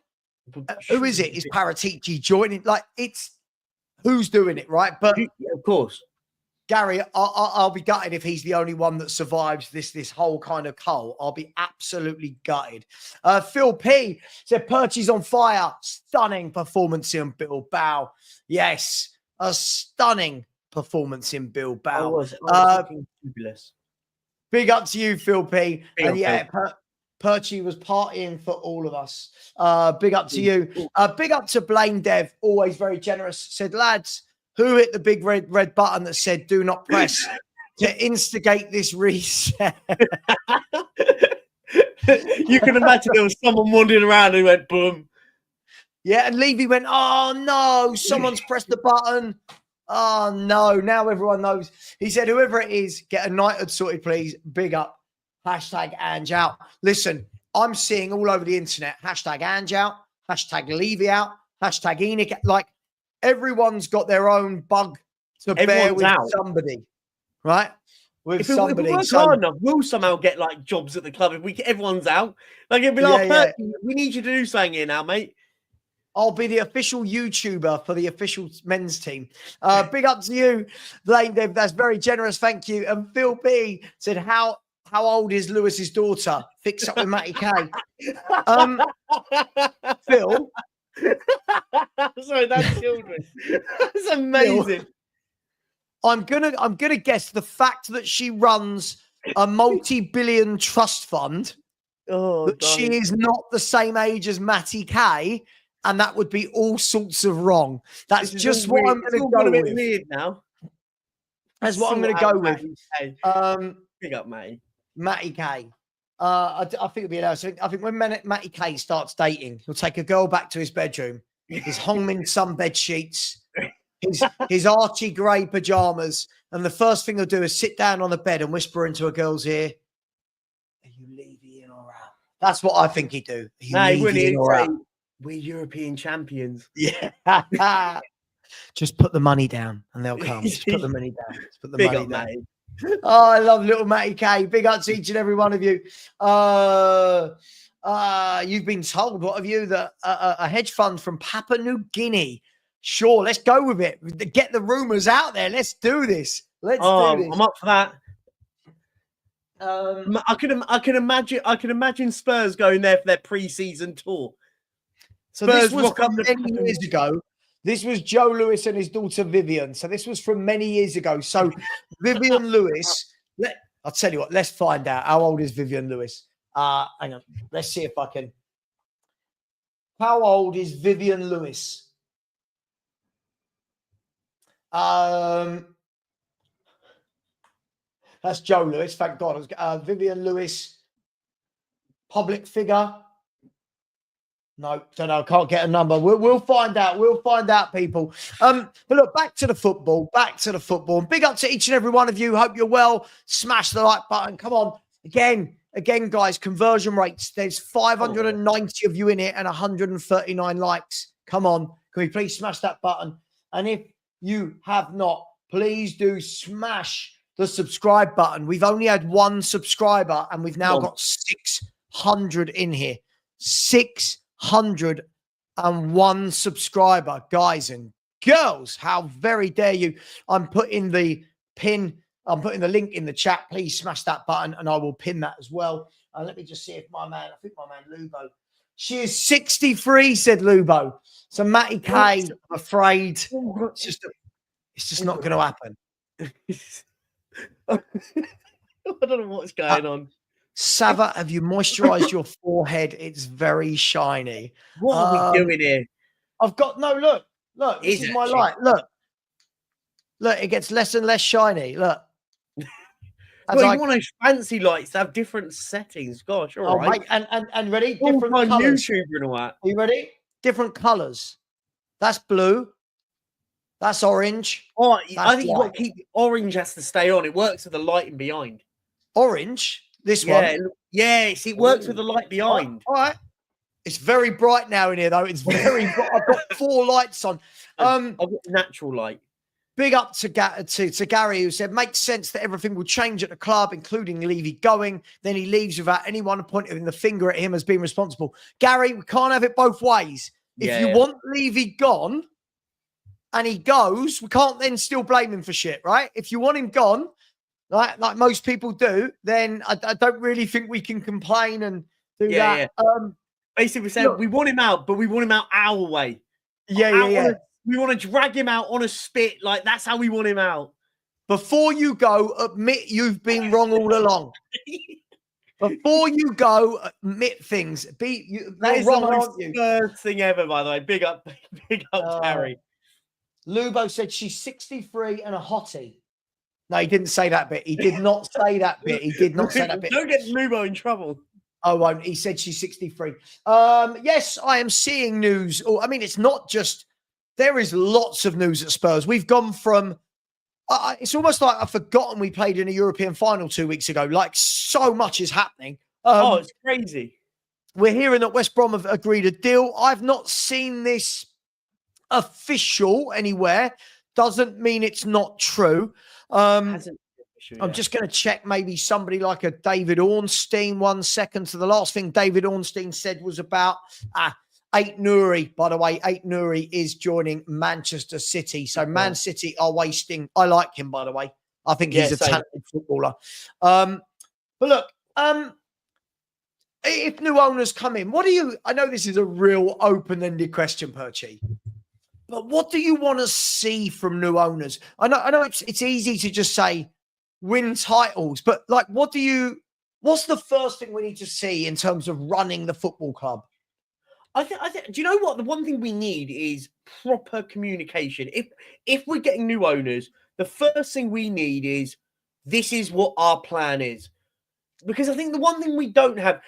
Who is it? Is Paratici joining? Like, it's who's doing it, right? But of course, Gary, I'll be gutted if he's the only one that survives this whole kind of cull. I'll be absolutely gutted. Phil P said Perchy's on fire. Stunning performance in Bilbao. Yes, a stunning performance in Bilbao. fabulous. Big up to you, Phil P. Perchy was partying for all of us. Big up to you. Big up to Blaine Dev, always very generous. Said, lads, who hit the big red button that said do not press to instigate this reset? You can imagine there was someone wandering around who went boom. Yeah, and Levy went, oh no, someone's pressed the button. Oh no, now everyone knows. He said, whoever it is, get a United sorted, please. Big up. Hashtag Ange out. Listen, I'm seeing all over the internet, hashtag Ange out, hashtag Levy out, hashtag Enoch. Like, everyone's got their own bug to bear with somebody, right? If we work hard enough, we'll somehow get like jobs at the club. If everyone's out, like it'd be like, we need you to do something here now, mate. I'll be the official YouTuber for the official men's team. Big up to you, Blaine Dev. That's very generous. Thank you. And Phil B said, how old is Lewis's daughter? Fix up with Matty K. Phil. Sorry, that's children. That's amazing. Phil, I'm gonna guess the fact that she runs a multi-billion trust fund. That she is not the same age as Matty K, and that would be all sorts of wrong. That's just what I'm going to go with. Weird now. That's what I'm going to go with. Big up, Matty. Matty K. I think it'll be hilarious. I think when Matty K starts dating, he'll take a girl back to his bedroom, his Hongmin Sun bed sheets, his Archie Gray pajamas, and the first thing he'll do is sit down on the bed and whisper into a girl's ear, "Are you Levy in or out?" That's what I think he'd do. No, he wouldn't. We're European champions. Yeah. Just put the money down and they'll come. Just put the money down. Just put the money down. Matty. Oh, I love little Matty K. Big up to each and every one of you. You've been told, what have you, that a hedge fund from Papua New Guinea. Sure, let's go with it. Get the rumors out there. Let's do this. Let's do this. I'm up for that. I can imagine Spurs going there for their pre-season tour. So Spurs this was from many years ago. This was Joe Lewis and his daughter Vivian. So this was from many years ago. So Vivian Lewis, I'll tell you what, let's find out. How old is Vivian Lewis? Hang on. Let's see if I can. How old is Vivian Lewis? That's Joe Lewis. Thank God. Vivian Lewis, public figure. No, don't know. Can't get a number. We'll find out. We'll find out, people. But look, back to the football. And big up to each and every one of you. Hope you're well. Smash the like button. Come on. Again, guys, conversion rates. There's 590 of you in it and 139 likes. Come on. Can we please smash that button? And if you have not, please do smash the subscribe button. We've only had one subscriber and we've now got 600 in here. 601 subscriber, guys and girls. How very dare you? I'm putting the link in the chat. Please smash that button and I will pin that as well. Let me just see if I think my man Lubo. She is 63, said Lubo. So Matty K, I'm afraid it's just not going to happen. I don't know what's going on. Savva, have you moisturized your forehead? It's very shiny. What are we doing here? I've got look, this is my light. Look, it gets less and less shiny. Look. Well, you want those fancy lights to have different settings. Gosh, all right. Mate, and ready? Different colors. YouTuber and all that. Are you ready? Different colors. That's blue. That's orange. Oh, I think you've got to keep orange has to stay on. It works with the lighting behind. Orange? This one? Yes, it works with the light behind. All right. It's very bright now in here, though. It's very bright. I've got 4 lights on. I've got natural light. Big up to Gary, who said, makes sense that everything will change at the club, including Levy going. Then he leaves without anyone pointing the finger at him as being responsible. Gary, we can't have it both ways. If you want Levy gone and he goes, we can't then still blame him for shit, right? If you want him gone, like most people do, then I don't really think we can complain and do that. Yeah. Basically, we said we want him out, but we want him out our way. Yeah. We want to drag him out on a spit. Like, that's how we want him out. Before you go, admit you've been wrong all along. Before you go, admit things. That is wrong, the most Spurs thing ever, by the way. Big up, Gary. Lubo said she's 63 and a hottie. No, he didn't say that bit. He did not say that bit. He did not say that bit. Don't get Lubo in trouble. I won't. He said she's 63. Yes, I am seeing news. It's not just... There is lots of news at Spurs. We've gone from, it's almost like I've forgotten we played in a European final 2 weeks ago. Like, so much is happening. It's crazy. We're hearing that West Brom have agreed a deal. I've not seen this official anywhere. Doesn't mean it's not true. I'm just going to check maybe somebody like a David Ornstein 1 second. So the last thing David Ornstein said was about... Ait Nouri, by the way, Ait Nouri is joining Manchester City. So Man City are wasting. I like him, by the way. I think he's a talented footballer. But look, if new owners come in, I know this is a real open-ended question, Perchy, but what do you want to see from new owners? I know it's easy to just say win titles, but like, what's the first thing we need to see in terms of running the football club? I think. Do you know what? The one thing we need is proper communication. If we're getting new owners, the first thing we need is this is what our plan is, because I think the one thing we don't have,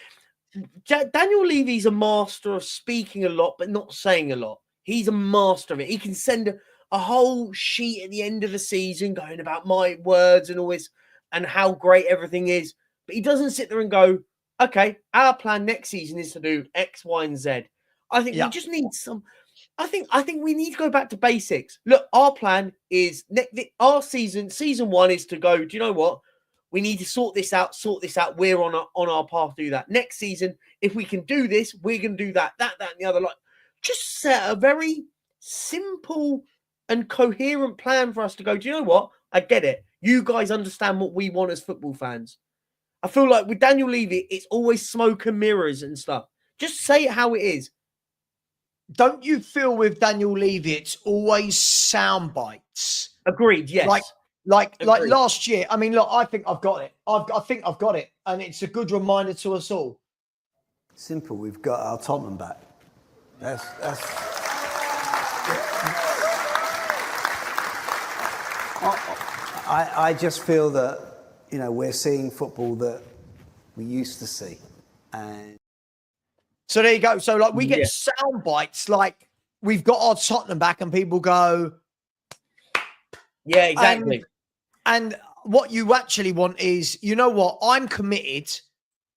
Daniel Levy's a master of speaking a lot but not saying a lot. He's a master of it. He can send a whole sheet at the end of the season going about my words and all this and how great everything is, but he doesn't sit there and go, okay, our plan next season is to do X, Y, and Z. I think we just need some. I think we need to go back to basics. Look, our plan is our season 1 is to go. Do you know what? We need to sort this out. We're on our path to do that. Next season, if we can do this, we're going to do that, and the other. Like, just set a very simple and coherent plan for us to go. Do you know what? I get it. You guys understand what we want as football fans. I feel like with Daniel Levy, it's always smoke and mirrors and stuff. Just say it how it is. Don't you feel with Daniel Levy, it's always sound bites? Agreed, yes. Like last year. I mean, look, I think I've got it. I think I've got it. And it's a good reminder to us all. Simple. We've got our Tottenham back. That's I just feel that, we're seeing football that we used to see. And so there you go. So like we get sound bites, like we've got our Tottenham back and people go, yeah, exactly. And what you actually want is, you know what? I'm committed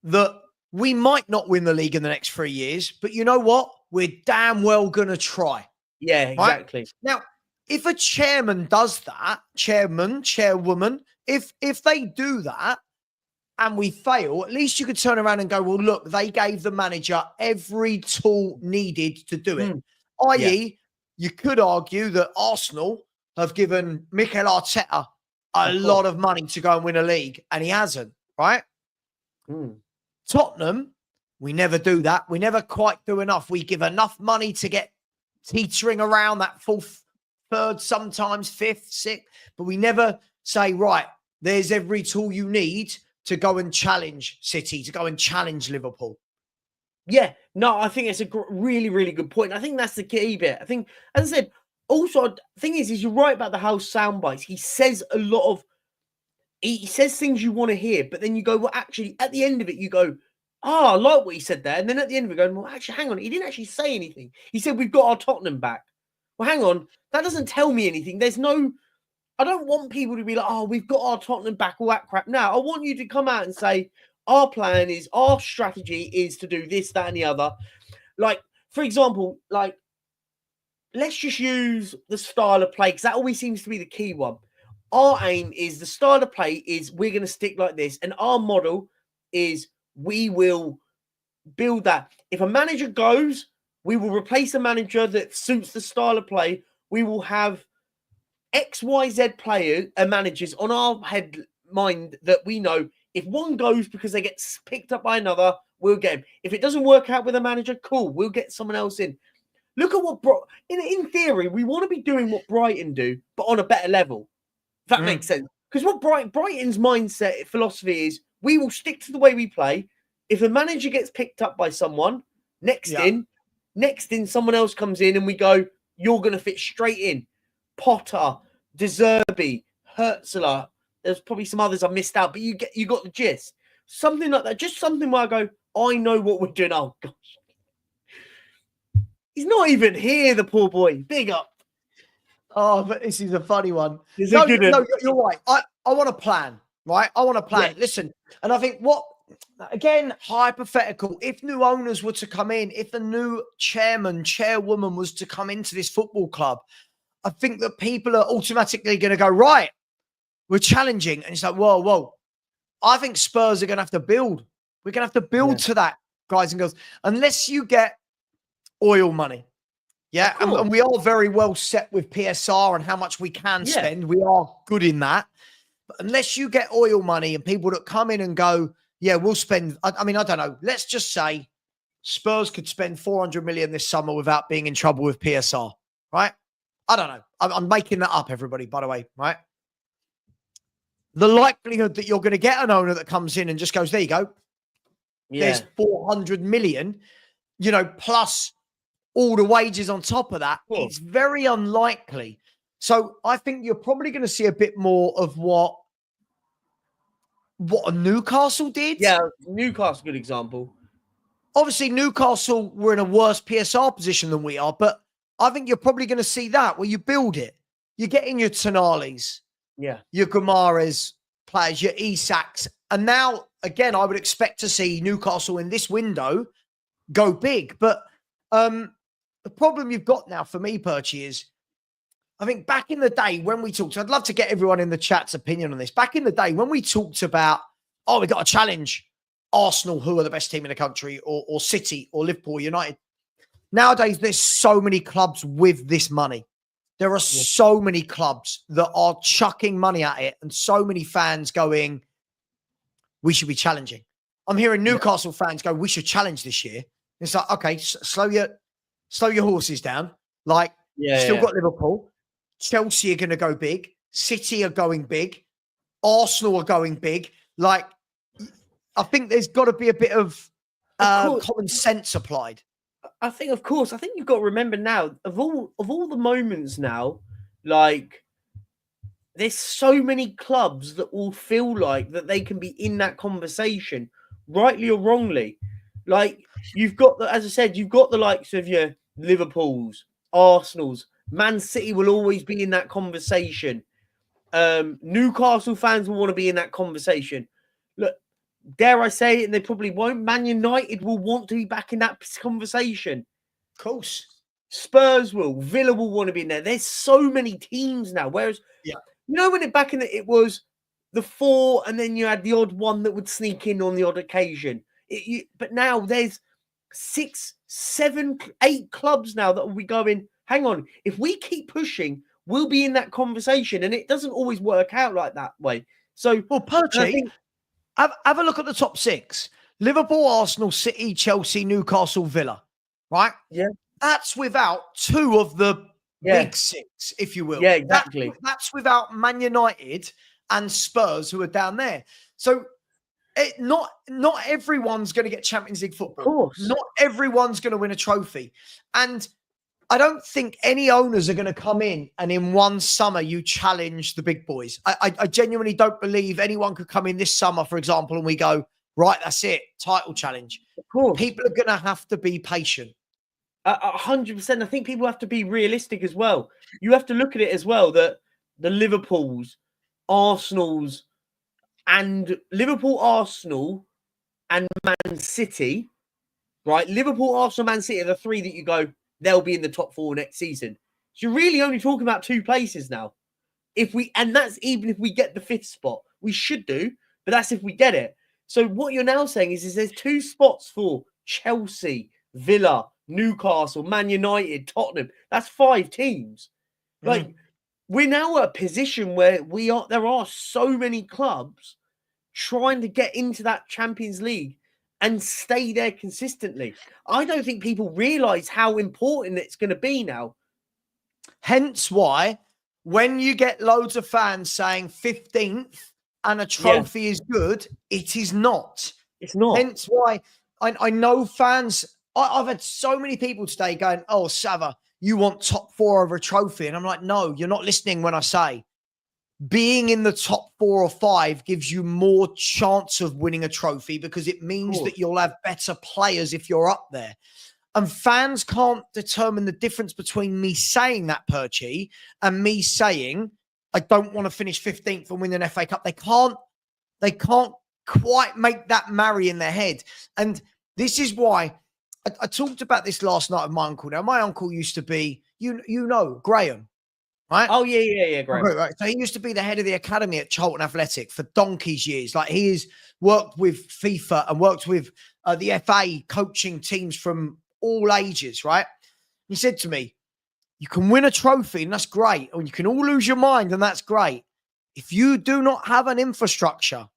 that we might not win the league in the next 3 years, but you know what? We're damn well going to try. Yeah, right? exactly. Now, if a chairman does that, chairman, chairwoman, if they do that and we fail, at least you could turn around and go, well, look, they gave the manager every tool needed to do it. I.e., you could argue that Arsenal have given Mikel Arteta a lot of money to go and win a league, and he hasn't, right? Tottenham, we never do that. We never quite do enough. We give enough money to get teetering around that fourth, third, sometimes fifth, sixth, but we never say, right, there's every tool you need to go and challenge City, to go and challenge Liverpool. Yeah, no, I think it's a really, really good point. I think that's the key bit. I think, as I said, also, the thing is you're right about the house sound bites. He says a lot of, he says things you want to hear, but then you go, well, actually, at the end of it, you go, I like what he said there. And then at the end of it, going, well, actually, hang on, he didn't actually say anything. He said, we've got our Tottenham back. Well, hang on, that doesn't tell me anything. There's no, I don't want people to be like, oh, we've got our Tottenham back, all that crap. Now, I want you to come out and say, our plan is, our strategy is to do this, that, and the other. Like, for example, like, let's just use the style of play, because that always seems to be the key one. Our aim is the style of play is we're going to stick like this. And our model is we will build that. If a manager goes, we will replace a manager that suits the style of play. We will have XYZ players and managers on our head mind that we know if one goes because they get picked up by another, we'll get him. If it doesn't work out with a manager, cool, we'll get someone else in. Look at what in theory, we want to be doing what Brighton do, but on a better level. If that makes sense. Because what Brighton's mindset philosophy is, we will stick to the way we play. If a manager gets picked up by someone, next in, someone else comes in and we go, you're going to fit straight in. Potter, De Zerbi, Hertzler. There's probably some others I missed out, but you got the gist. Something like that. Just something where I go, I know what we're doing. Oh, gosh. He's not even here, the poor boy. Big up. Oh, but this is a funny one. No, you're right. I want a plan, right? I want a plan. Yeah. Listen, and I think again, hypothetical, if new owners were to come in, if the new chairman, chairwoman was to come into this football club, I think that people are automatically going to go, right, we're challenging. And it's like, whoa. I think Spurs are going to have to build. We're going to have to build to that, guys and girls. Unless you get oil money. Yeah, and we are very well set with PSR and how much we can spend. We are good in that. But unless you get oil money and people that come in and go, yeah, we'll spend, I mean, I don't know. Let's just say Spurs could spend 400 million this summer without being in trouble with PSR, right? I don't know. I'm making that up, everybody, by the way, right? The likelihood that you're going to get an owner that comes in and just goes, there you go. Yeah. There's 400 million, plus all the wages on top of that. It's very unlikely. So I think you're probably going to see a bit more of what a Newcastle did. Yeah, Newcastle, good example. Obviously, Newcastle were in a worse PSR position than we are, but I think you're probably going to see that where you build it. You're getting your Tonales, your Guimaraes players, your Isaks. And now, again, I would expect to see Newcastle in this window go big. But the problem you've got now for me, Perchy, is I think back in the day when we talked, I'd love to get everyone in the chat's opinion on this. Back in the day when we talked about, we got to challenge Arsenal, who are the best team in the country, or City, or Liverpool, or United. Nowadays, there's so many clubs with this money. There are so many clubs that are chucking money at it and so many fans going, we should be challenging. I'm hearing Newcastle fans go, we should challenge this year. It's like, okay, slow your horses down. Like, still got Liverpool. Chelsea are going to go big. City are going big. Arsenal are going big. Like, I think there's got to be a bit of common sense applied. I think, of course, I think you've got to remember now, of all the moments now, like, there's so many clubs that will feel like that they can be in that conversation, rightly or wrongly. Like, you've got as I said, you've got the likes of your Liverpools, Arsenals, Man City will always be in that conversation. Newcastle fans will want to be in that conversation. Look, dare I say it, and they probably won't, Man United will want to be back in that conversation. Of course. Spurs will, Villa will want to be in there. There's so many teams now. Whereas, Yeah. you know, when it was the 4, and then you had the odd one that would sneak in on the odd occasion. But now there's 6, 7, 8 clubs now that will be going, hang on, if we keep pushing, we'll be in that conversation. And it doesn't always work out like that way. So, Well, Perchy, have a look at the top 6. Liverpool, Arsenal, City, Chelsea, Newcastle, Villa, right? Yeah. That's without 2 of the big 6, if you will. Yeah, exactly. That's without Man United and Spurs, who are down there. So not everyone's going to get Champions League football. Of course. Not everyone's going to win a trophy. And I don't think any owners are going to come in and one summer you challenge the big boys. I genuinely don't believe anyone could come in this summer, for example, and we go, right, that's it, title challenge. Of course. People are going to have to be patient. 100%. I think people have to be realistic as well. You have to look at it as well that the Liverpools, Arsenals, and Arsenal, and Man City, right? Liverpool, Arsenal, Man City are the 3 that you go, they'll be in the top 4 next season. So you're really only talking about 2 places now. And that's even if we get the 5th spot. We should do, but that's if we get it. So what you're now saying is there's 2 spots for Chelsea, Villa, Newcastle, Man United, Tottenham. That's 5 teams. Like, we're now at a position where there are so many clubs trying to get into that Champions League and stay there consistently. I don't think people realize how important it's going to be now. Hence why when you get loads of fans saying 15th and a trophy is good, it is not. It's not. Hence why I know fans, I've had so many people today going, oh, Savva, you want top 4 over a trophy. And I'm like, no, you're not listening when I say being in the top 4 or 5 gives you more chance of winning a trophy because it means that you'll have better players if you're up there. And fans can't determine the difference between me saying that, Perchy, and me saying I don't want to finish 15th and win an FA Cup. They can't quite make that marry in their head. And this is why I talked about this last night with my uncle. Now, my uncle used to be, you know, Graham, right? Oh, yeah, Graham. Right. So he used to be the head of the academy at Charlton Athletic for donkey's years. Like, he has worked with FIFA and worked with the FA coaching teams from all ages, right? He said to me, you can win a trophy and that's great. Or you can all lose your mind and that's great. If you do not have an infrastructure,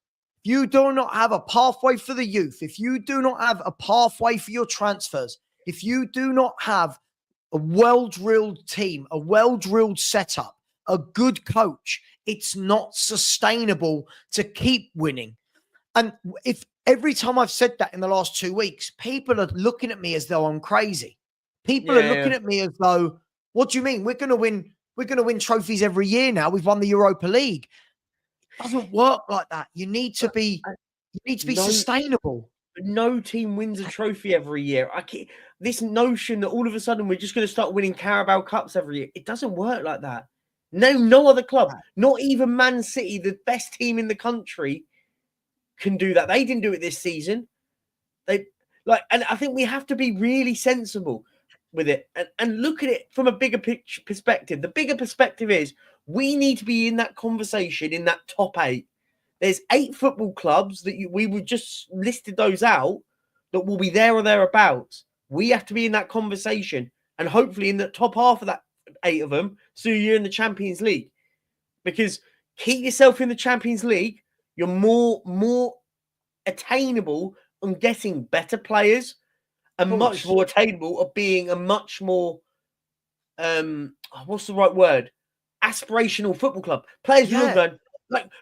if you do not have a pathway for the youth, if you do not have a pathway for your transfers, if you do not have a well-drilled team, a well-drilled setup, a good coach, it's not sustainable to keep winning. And if every time I've said that in the last 2 weeks, people are looking at me as though I'm crazy. People are looking at me as though, what do you mean? We're going to win trophies every year now. We've won the Europa League. It doesn't work like that. You need to be sustainable. No team wins a trophy every year. This notion that all of a sudden we're just going to start winning Carabao Cups every year, it doesn't work like that. No other club, not even Man City, the best team in the country, can do that. They didn't do it this season. And I think we have to be really sensible with it and look at it from a bigger perspective. The bigger perspective is we need to be in that conversation in that top 8. There's 8 football clubs that we would just listed those out that will be there or thereabouts. We have to be in that conversation and hopefully in the top half of that 8 of them. So you're in the Champions League, because keep yourself in the Champions League. You're more attainable on getting better players and much more attainable of being a much more, what's the right word? Aspirational football club. Players will go,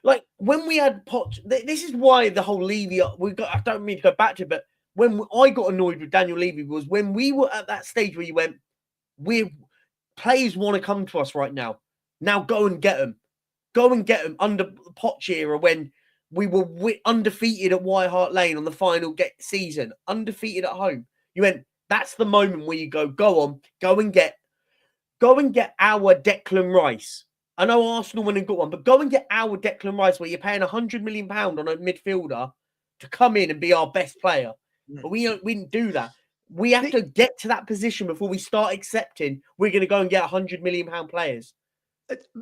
like when we had this is why the whole Levy, I don't mean to go back to it, but when I got annoyed with Daniel Levy was when we were at that stage where you went, players want to come to us right now. Now go and get them. Go and get them under Poch era when we were undefeated at White Hart Lane on the final season, undefeated at home. You went, that's the moment where you go on, go and get our Declan Rice. I know Arsenal went and got one, but go and get our Declan Rice where you're paying £100 million on a midfielder to come in and be our best player. But we didn't do that. We have to get to that position before we start accepting we're going to go and get £100 million players.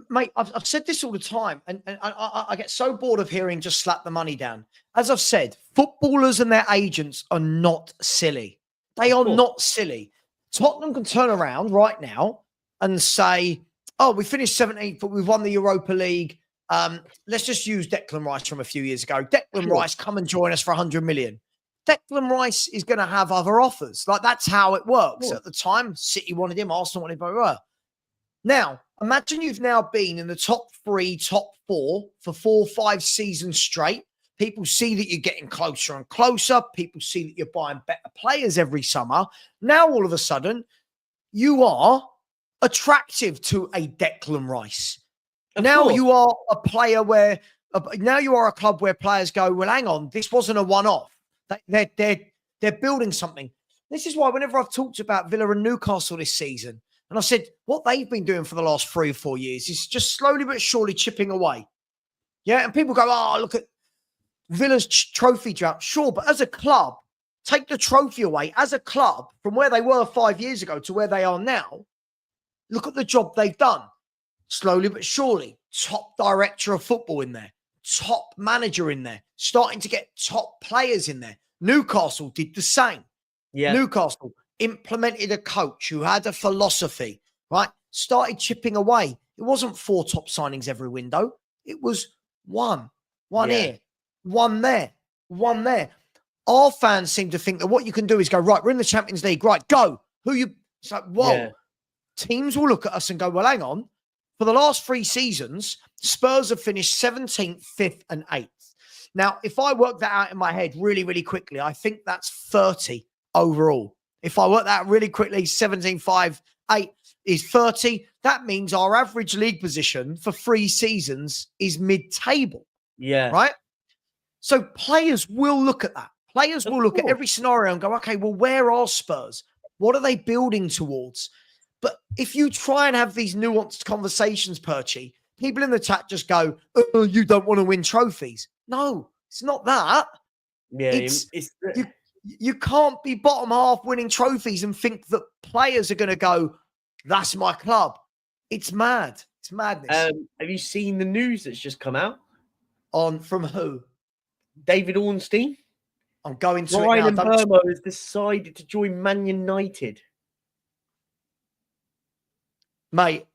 Mate, I've said this all the time, and I get so bored of hearing just slap the money down. As I've said, footballers and their agents are not silly. They are not silly. Tottenham can turn around right now and say, oh, we finished 17th, but we've won the Europa League. Let's just use Declan Rice from a few years ago. Declan Rice, come and join us for 100 million. Declan Rice is going to have other offers. Like, that's how it works. At the time, City wanted him, Arsenal wanted him, blah, blah, blah. Now, imagine you've now been in the top 3, top 4 for 4 or 5 seasons straight. People see that you're getting closer and closer. People see that you're buying better players every summer. Now, all of a sudden, you are attractive to a Declan Rice. Now you are a player where, now you are a club where players go, well, hang on, this wasn't a one-off. They're building something. This is why whenever I've talked about Villa and Newcastle this season, and I said what they've been doing for the last 3 or 4 years is just slowly but surely chipping away. Yeah, and people go, oh, look at Villa's trophy drought. Sure, but as a club, take the trophy away. As a club, from where they were 5 years ago to where they are now, look at the job they've done. Slowly but surely, top director of football in there, top manager in there, starting to get top players in there. Newcastle did the same. Yeah. Newcastle implemented a coach who had a philosophy, right? Started chipping away. It wasn't 4 top signings every window. It was one here, one there, one there. Our fans seem to think that what you can do is go, right, we're in the Champions League, right, go. It's like, whoa. Yeah. Teams will look at us and go, well, hang on. For the last 3 seasons, Spurs have finished 17th, 5th, and 8th. Now, if I work that out in my head really, really quickly, I think that's 30 overall. If I work that out really quickly, 17, 5, 8 is 30. That means our average league position for 3 seasons is mid-table. Yeah. Right? So players will look at that. Players will look at every scenario and go, okay, well, where are Spurs? What are they building towards? But if you try and have these nuanced conversations, Perchy, people in the chat just go, oh, you don't want to win trophies. No, it's not that. Yeah, you can't be bottom half winning trophies and think that players are going to go, that's my club. It's mad. It's madness. Have you seen the news that's just come out? From who? David Ornstein. I'm going to Ryan Mbeumo has decided to join Man United. Mate,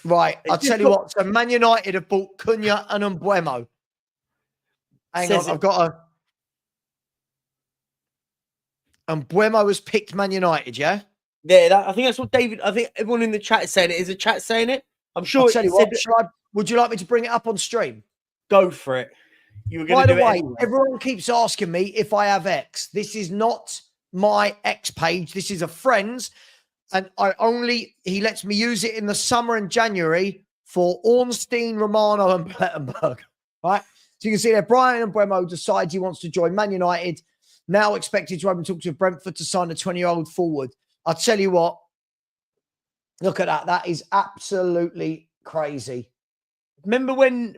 right, I'll tell you what. So Man United have bought Cunha and Mbeumo. Hang on, I've got Mbeumo has picked Man United, yeah? Yeah, I think that's what David, I think everyone in the chat is saying it. Is the chat saying it? I'm sure. I'll tell you what, would you like me to bring it up on stream? Go for it. You were going By to the do way, it anyway. Everyone keeps asking me if I have X. This is not my X page. This is a friend's. And he lets me use it in the summer and January for Ornstein, Romano, and Plettenberg. Right? So you can see there, Brian Mbeumo decides he wants to join Man United. Now expected to open talks with Brentford to sign a 20-year-old forward. I'll tell you what. Look at that. That is absolutely crazy. Remember when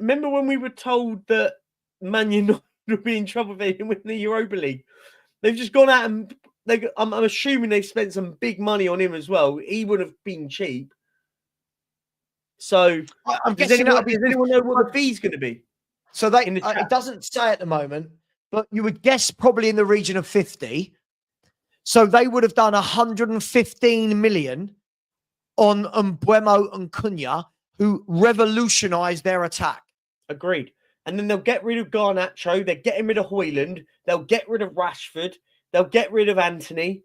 we were told that Man United would be in trouble if they didn't win the Europa League? They've just gone out and I'm assuming they've spent some big money on him as well. He would have been cheap. So I'm guessing does anyone know what the fee's going to be? So it doesn't say at the moment, but you would guess probably in the region of 50. So they would have done 115 million on Mbeumo and Cunha, who revolutionised their attack. Agreed. And then they'll get rid of Garnacho. They're getting rid of Højlund. They'll get rid of Rashford. They'll get rid of Anthony.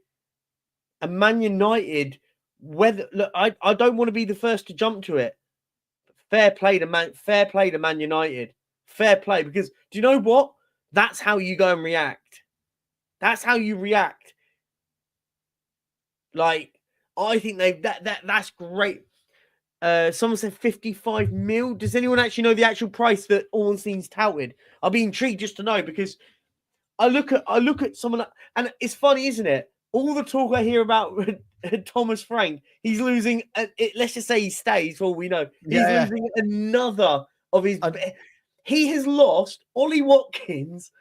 And Man United, I don't want to be the first to jump to it. Fair play to Man United. Fair play. Because do you know what? That's how you go and react. That's how you react. Like, I think that's great. Someone said 55 mil. Does anyone actually know the actual price that Ornstein's touted? I'll be intrigued just to know, because I look at someone, and it's funny, isn't it? All the talk I hear about Thomas Frank, he's losing. Let's just say he stays. For all we know, he's losing another of his. He has lost Ollie Watkins,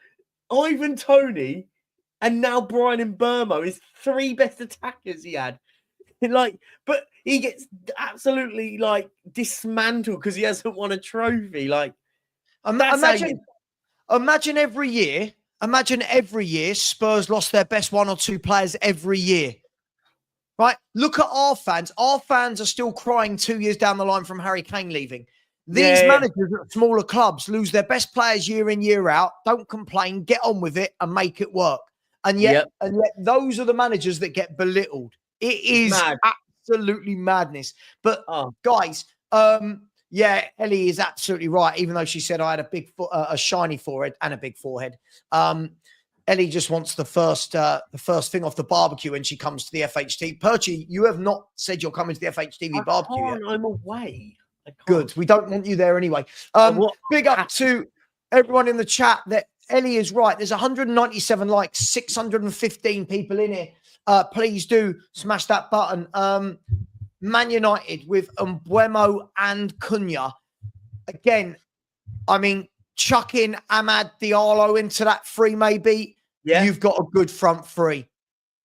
Ivan Toney, and now Brian Mbeumo is 3 best attackers he had. Like, but he gets absolutely like dismantled because he hasn't won a trophy. Like, imagine every year. Imagine every year Spurs lost their best 1 or 2 players every year. Right? Look at our fans. Our fans are still crying 2 years down the line from Harry Kane leaving. These managers at smaller clubs lose their best players year in, year out. Don't complain. Get on with it and make it work. And yet those are the managers that get belittled. It is absolutely madness. But guys, Ellie is absolutely right. Even though she said I had a shiny forehead and a big forehead. Ellie just wants the first thing off the barbecue when she comes to the FHT. Perchy, you have not said you're coming to the FHTV barbecue yet. I'm away. Good. We don't want you there anyway. Big up to everyone in the chat that Ellie is right. There's 197 likes, 615 people in here. Please do smash that button. Man United with Mbeumo and Cunha. Again, I mean, chuck in Amad Diallo into that three, maybe. Yeah. You've got a good front three.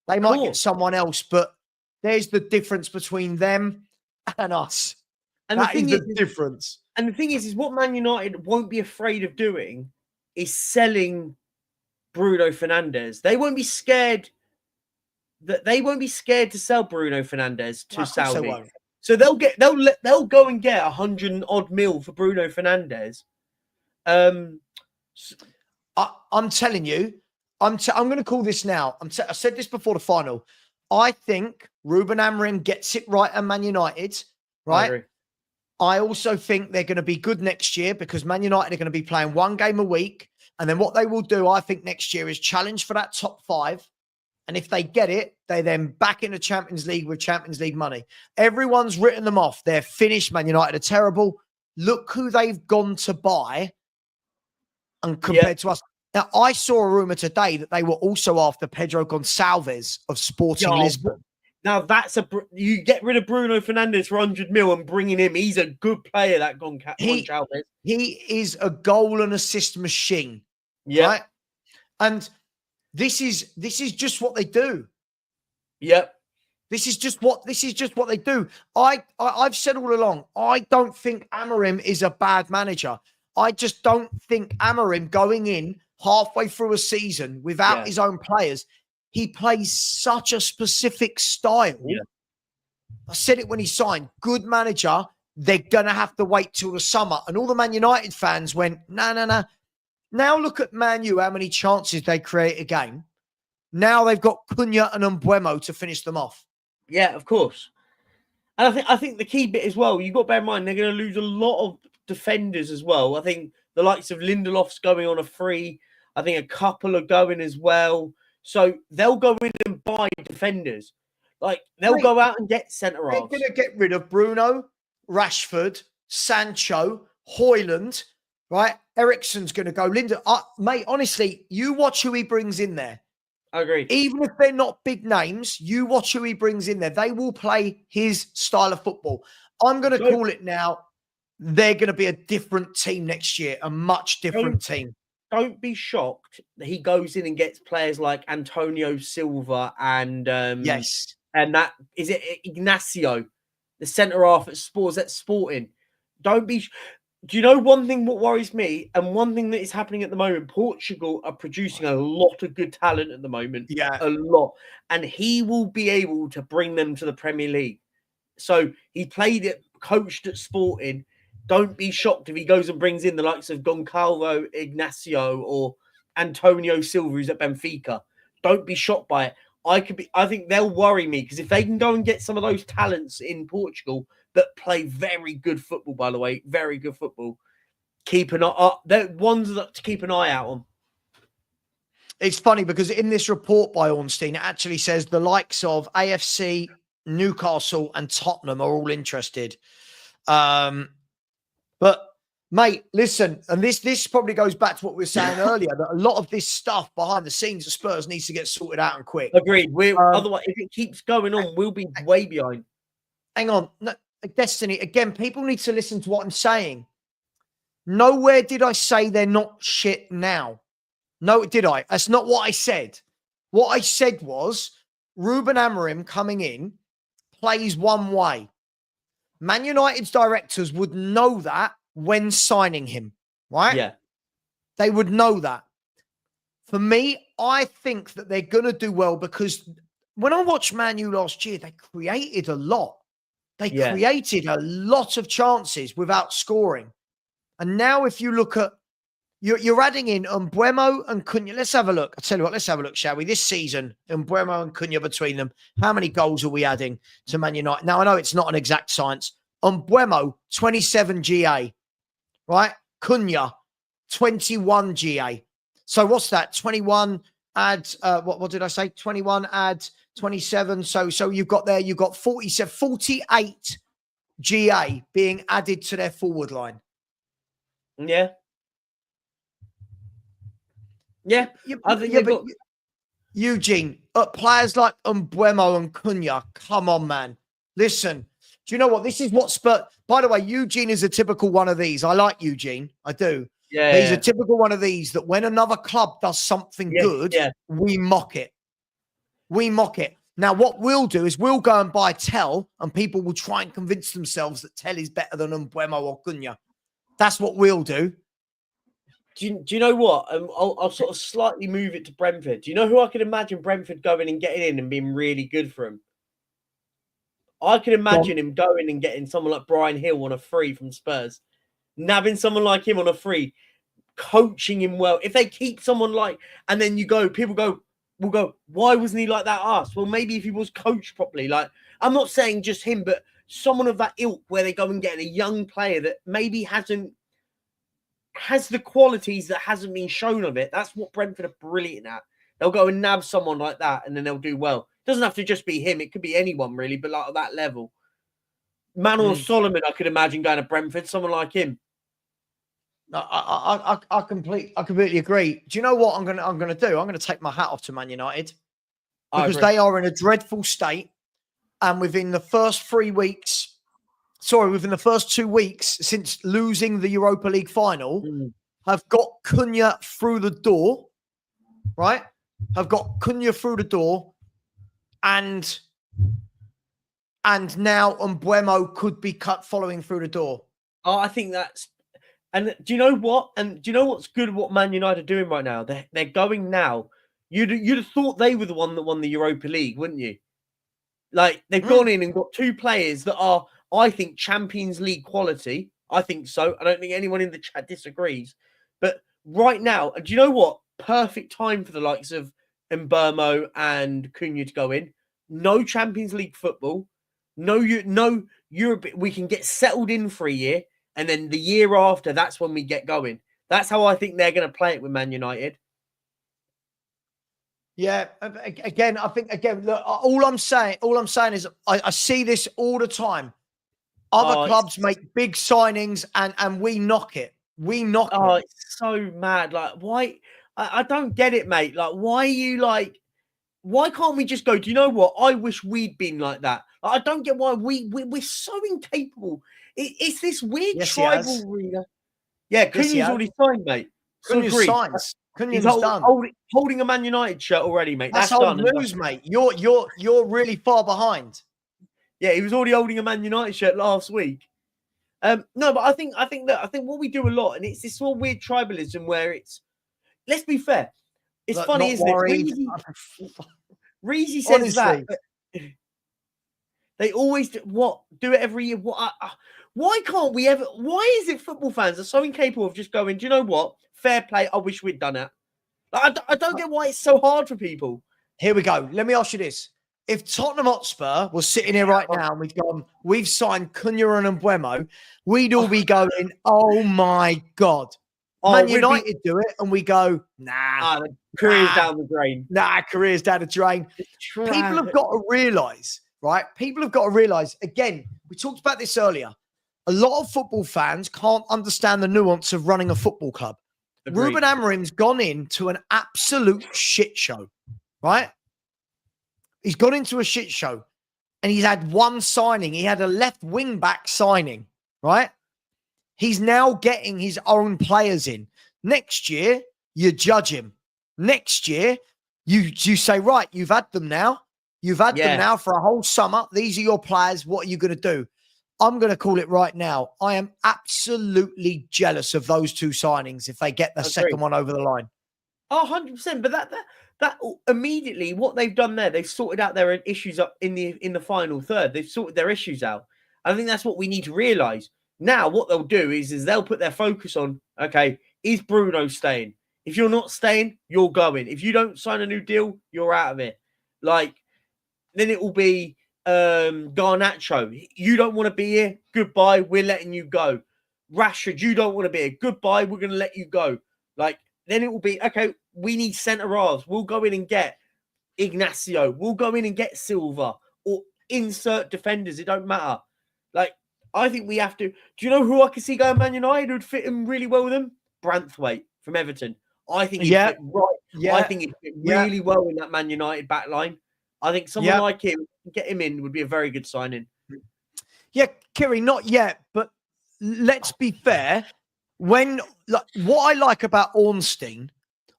They might get someone else, but there's the difference between them and us. And that is the difference. And the thing is what Man United won't be afraid of doing is selling Bruno Fernandes. They won't be scared to sell Bruno Fernandes to Saudi. So they'll go and get 100 odd mil for Bruno Fernandes. I'm telling you, I'm going to call this now. I said this before the final. I think Ruben Amarim gets it right at Man United, right? I also think they're going to be good next year because Man United are going to be playing 1 game a week. And then what they will do, I think, next year is challenge for that top 5. And if they get it, they then back in the Champions League with Champions League money. Everyone's written them off. They're finished. Man United are terrible. Look who they've gone to buy and compared to us. Now, I saw a rumor today that they were also after Pedro Gonçalves of Sporting Lisbon. Now, you get rid of Bruno Fernandes for 100 mil and bringing him. He's a good player, that Gonçalves. He is a goal and assist machine. Yeah. Right? And this is just what they do. Yep. This is just what they do. I've said all along, I don't think Amarim is a bad manager. I just don't think Amarim going in halfway through a season without his own players, he plays such a specific style. Yeah. I said it when he signed. Good manager. They're going to have to wait till the summer. And all the Man United fans went, no. Now look at Man U, how many chances they create a game. Now they've got Cunha and Mbeumo to finish them off. Yeah, of course. And I think the key bit as well, you've got to bear in mind, they're going to lose a lot of defenders as well. I think the likes of Lindelof's going on a free. I think a couple are going as well. So they'll go in and buy defenders. Like, they'll go out and get centre-halves. They're going to get rid of Bruno, Rashford, Sancho, Højlund, right? Eriksen's going to go. Mate, honestly, you watch who he brings in there. I agree. Even if they're not big names, you watch who he brings in there. They will play his style of football. I'm going to call it now. They're going to be a different team next year, a much different team. Don't be shocked that he goes in and gets players like Antonio Silva and and that is it Ignacio, the centre half at Sporting. Don't be. Do you know one thing? What worries me, and one thing that is happening at the moment? Portugal are producing a lot of good talent at the moment. Yeah, a lot, and he will be able to bring them to the Premier League. So he coached at Sporting. Don't be shocked if he goes and brings in the likes of Goncalvo, Ignacio, or Antonio Silva, who's at Benfica. Don't be shocked by it. I think they'll worry me because if they can go and get some of those talents in Portugal that play very good football, by the way, very good football, keep an eye. They're ones to keep an eye out on. It's funny because in this report by Ornstein, it actually says the likes of AFC, Newcastle, and Tottenham are all interested. But, mate, listen, and this probably goes back to what we were saying earlier, that a lot of this stuff behind the scenes of Spurs needs to get sorted out and quick. Agreed. Otherwise, if it keeps going on, we'll be way behind. Hang on. No, Destiny, again, people need to listen to what I'm saying. Nowhere did I say they're not shit now. No, did I? That's not what I said. What I said was Ruben Amarim coming in plays one way. Man United's directors would know that when signing him, right? Yeah. They would know that. For me, I think that they're going to do well because when I watched Man U last year, they created a lot. They created a lot of chances without scoring. And now if you look at, you're adding in Mbeumo and Cunha. Let's have a look. I'll tell you what, let's have a look, shall we? This season, Mbeumo and Cunha between them, how many goals are we adding to Man United? Now, I know it's not an exact science. Mbeumo, 27 GA, right? Cunha, 21 GA. So what's that? 21 add, what did I say? 21 add 27. So you've got 48 GA being added to their forward line. Yeah. Yeah. Eugene, players like Mbeumo and Cunha, come on, man. Listen, do you know what? This is what Spurs... By the way, Eugene is a typical one of these. I like Eugene. I do. Yeah. He's a typical one of these that when another club does something good, we mock it. We mock it. Now, what we'll do is we'll go and buy Tell, and people will try and convince themselves that Tell is better than Mbeumo or Cunha. That's what we'll do. Do you know what? I'll sort of slightly move it to Brentford. Do you know who I could imagine Brentford going and getting in and being really good for him? I can imagine him going and getting someone like Brian Hill on a free from Spurs, nabbing someone like him on a free, coaching him well. If they keep someone like, and then people will go, why wasn't he like that us? Well, maybe if he was coached properly. Like, I'm not saying just him, but someone of that ilk where they go and get a young player that maybe has the qualities that hasn't been shown of it. That's what Brentford are brilliant at. They'll go and nab someone like that and then they'll do well. It doesn't have to just be him. It could be anyone really, but like at that level. Manuel Solomon, I could imagine going to Brentford, someone like him. I completely agree. Do you know what I'm gonna do? I'm gonna take my hat off to Man United because they are in a dreadful state, and within the first 2 weeks since losing the Europa League final, have got Cunha through the door, right? Have got Cunha through the door, and now Mbeumo could be cut following through the door. Oh, I think that's. And do you know what? And do you know what's good? What Man United are doing right now? They're going now. You'd have thought they were the one that won the Europa League, wouldn't you? Like they've gone in and got two players that are, I think, Champions League quality. I think so. I don't think anyone in the chat disagrees. But right now, and do you know what? Perfect time for the likes of Mbeumo and Cunha to go in. No Champions League football. No Europe. We can get settled in for a year. And then the year after, that's when we get going. That's how I think they're going to play it with Man United. Yeah. Again, I think, look, all I'm saying is I see this all the time. Other clubs make big signings and we knock it. We knock it. Oh, it's so mad. Like, why? I don't get it, mate. Like, why are you like, why can't we just go, do you know what? I wish we'd been like that. Like, I don't get why we're so incapable. It's this weird tribal arena. Yeah, Cunha's already signed, mate. Cunha's signs. Cunha's done. Holding a Man United shirt already, mate. That's old news, mate. You're really far behind. Yeah, he was already holding a Man United shirt last week. No, but I think what we do a lot, and it's this sort of weird tribalism where it's. Let's be fair. It's funny, isn't it? Reezy says honestly. That. But they always do it every year. Why can't we ever? Why is it football fans are so incapable of just going? Do you know what? Fair play. I wish we'd done it. Like, I don't get why it's so hard for people. Here we go. Let me ask you this: if Tottenham Hotspur was sitting here right now and we've signed Cunha and Mbeumo, we'd all be going, "Oh my god!" Man United do it, and we go, "Nah, career's down the drain." Nah, career's down the drain. People have got to realise, right? People have got to realise. Again, we talked about this earlier. A lot of football fans can't understand the nuance of running a football club. Agreed. Ruben Amarim's gone into an absolute shit show, right? He's gone into a shit show, and he's had one signing. He had a left wing back signing, right? He's now getting his own players in. Next year, you judge him. Next year, you say, right, you've had them now. You've had them Yeah. now for a whole summer. These are your players. What are you going to do? I'm going to call it right now. I am absolutely jealous of those two signings if they get the second one over the line. Oh, 100%. But that immediately what they've done there, they've sorted out their issues up in the final third. They've sorted their issues out. I think that's what we need to realize. Now, what they'll do is they'll put their focus on, okay, is Bruno staying? If you're not staying, you're going. If you don't sign a new deal, you're out of it. Like, then it will be Garnacho. You don't want to be here. Goodbye. We're letting you go. Rashford, you don't want to be here. Goodbye. We're going to let you go. Like, then it will be, okay, we need centre-halves. We'll go in and get Ignacio. We'll go in and get Silva or insert defenders. It don't matter. Like, I think we have to. Do you know who I can see going Man United who'd fit him really well with them? Branthwaite from Everton. I think he'd fit right. Yeah. I think he'd fit really well in that Man United back line. I think someone like him, get him in, would be a very good signing. Yeah, Kiri, not yet, but let's be fair. What I like about Ornstein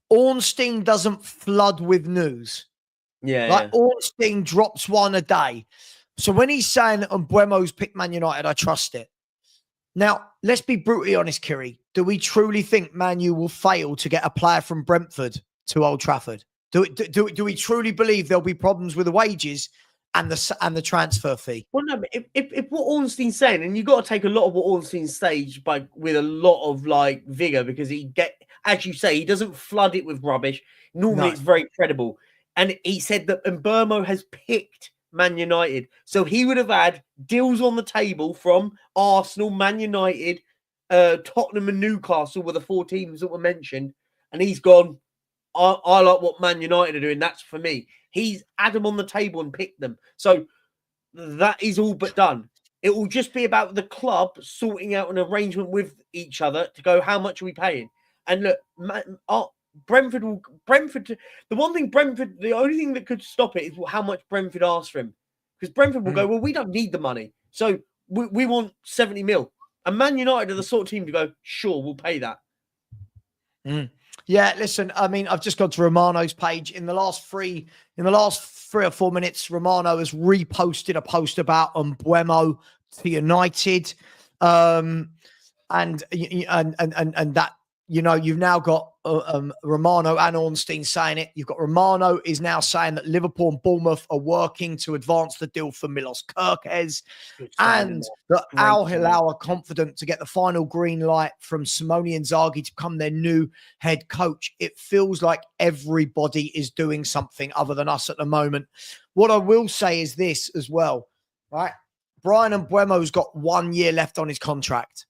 doesn't flood with news. Yeah. Ornstein drops one a day. So when he's saying that Mbeumo's picked Man United, I trust it. Now, let's be brutally honest, Kiri. Do we truly think Man U will fail to get a player from Brentford to Old Trafford? Do we truly believe there'll be problems with the wages and the transfer fee? Well, no, but if what Ornstein's saying, and you've got to take a lot of what Ornstein's saying with a lot of vigor, because as you say, he doesn't flood it with rubbish. Normally, it's very credible. And he said that Mbeumo has picked Man United, so he would have had deals on the table from Arsenal, Man United, Tottenham, and Newcastle were the 4 teams that were mentioned, and he's gone. I like what Man United are doing. That's for me. He's had them on the table and picked them. So that is all but done. It will just be about the club sorting out an arrangement with each other to go, how much are we paying? And look, Brentford, the only thing that could stop it is how much Brentford asks for him. Because Brentford will go, well, we don't need the money. So we want 70 mil. And Man United are the sort of team to go, sure, we'll pay that. Yeah, listen, I mean, I've just gone to Romano's page. In the last 3 or 4 minutes, Romano has reposted a post about Mbeumo to United. And that, you've now got Romano and Ornstein saying it. You've got Romano is now saying that Liverpool and Bournemouth are working to advance the deal for Milos Kerkez, and that Al Hilal are confident to get the final green light from Simone Inzaghi to become their new head coach. It feels like everybody is doing something other than us at the moment. What I will say is this as well, right? Brian Mbeumo's got 1 year left on his contract,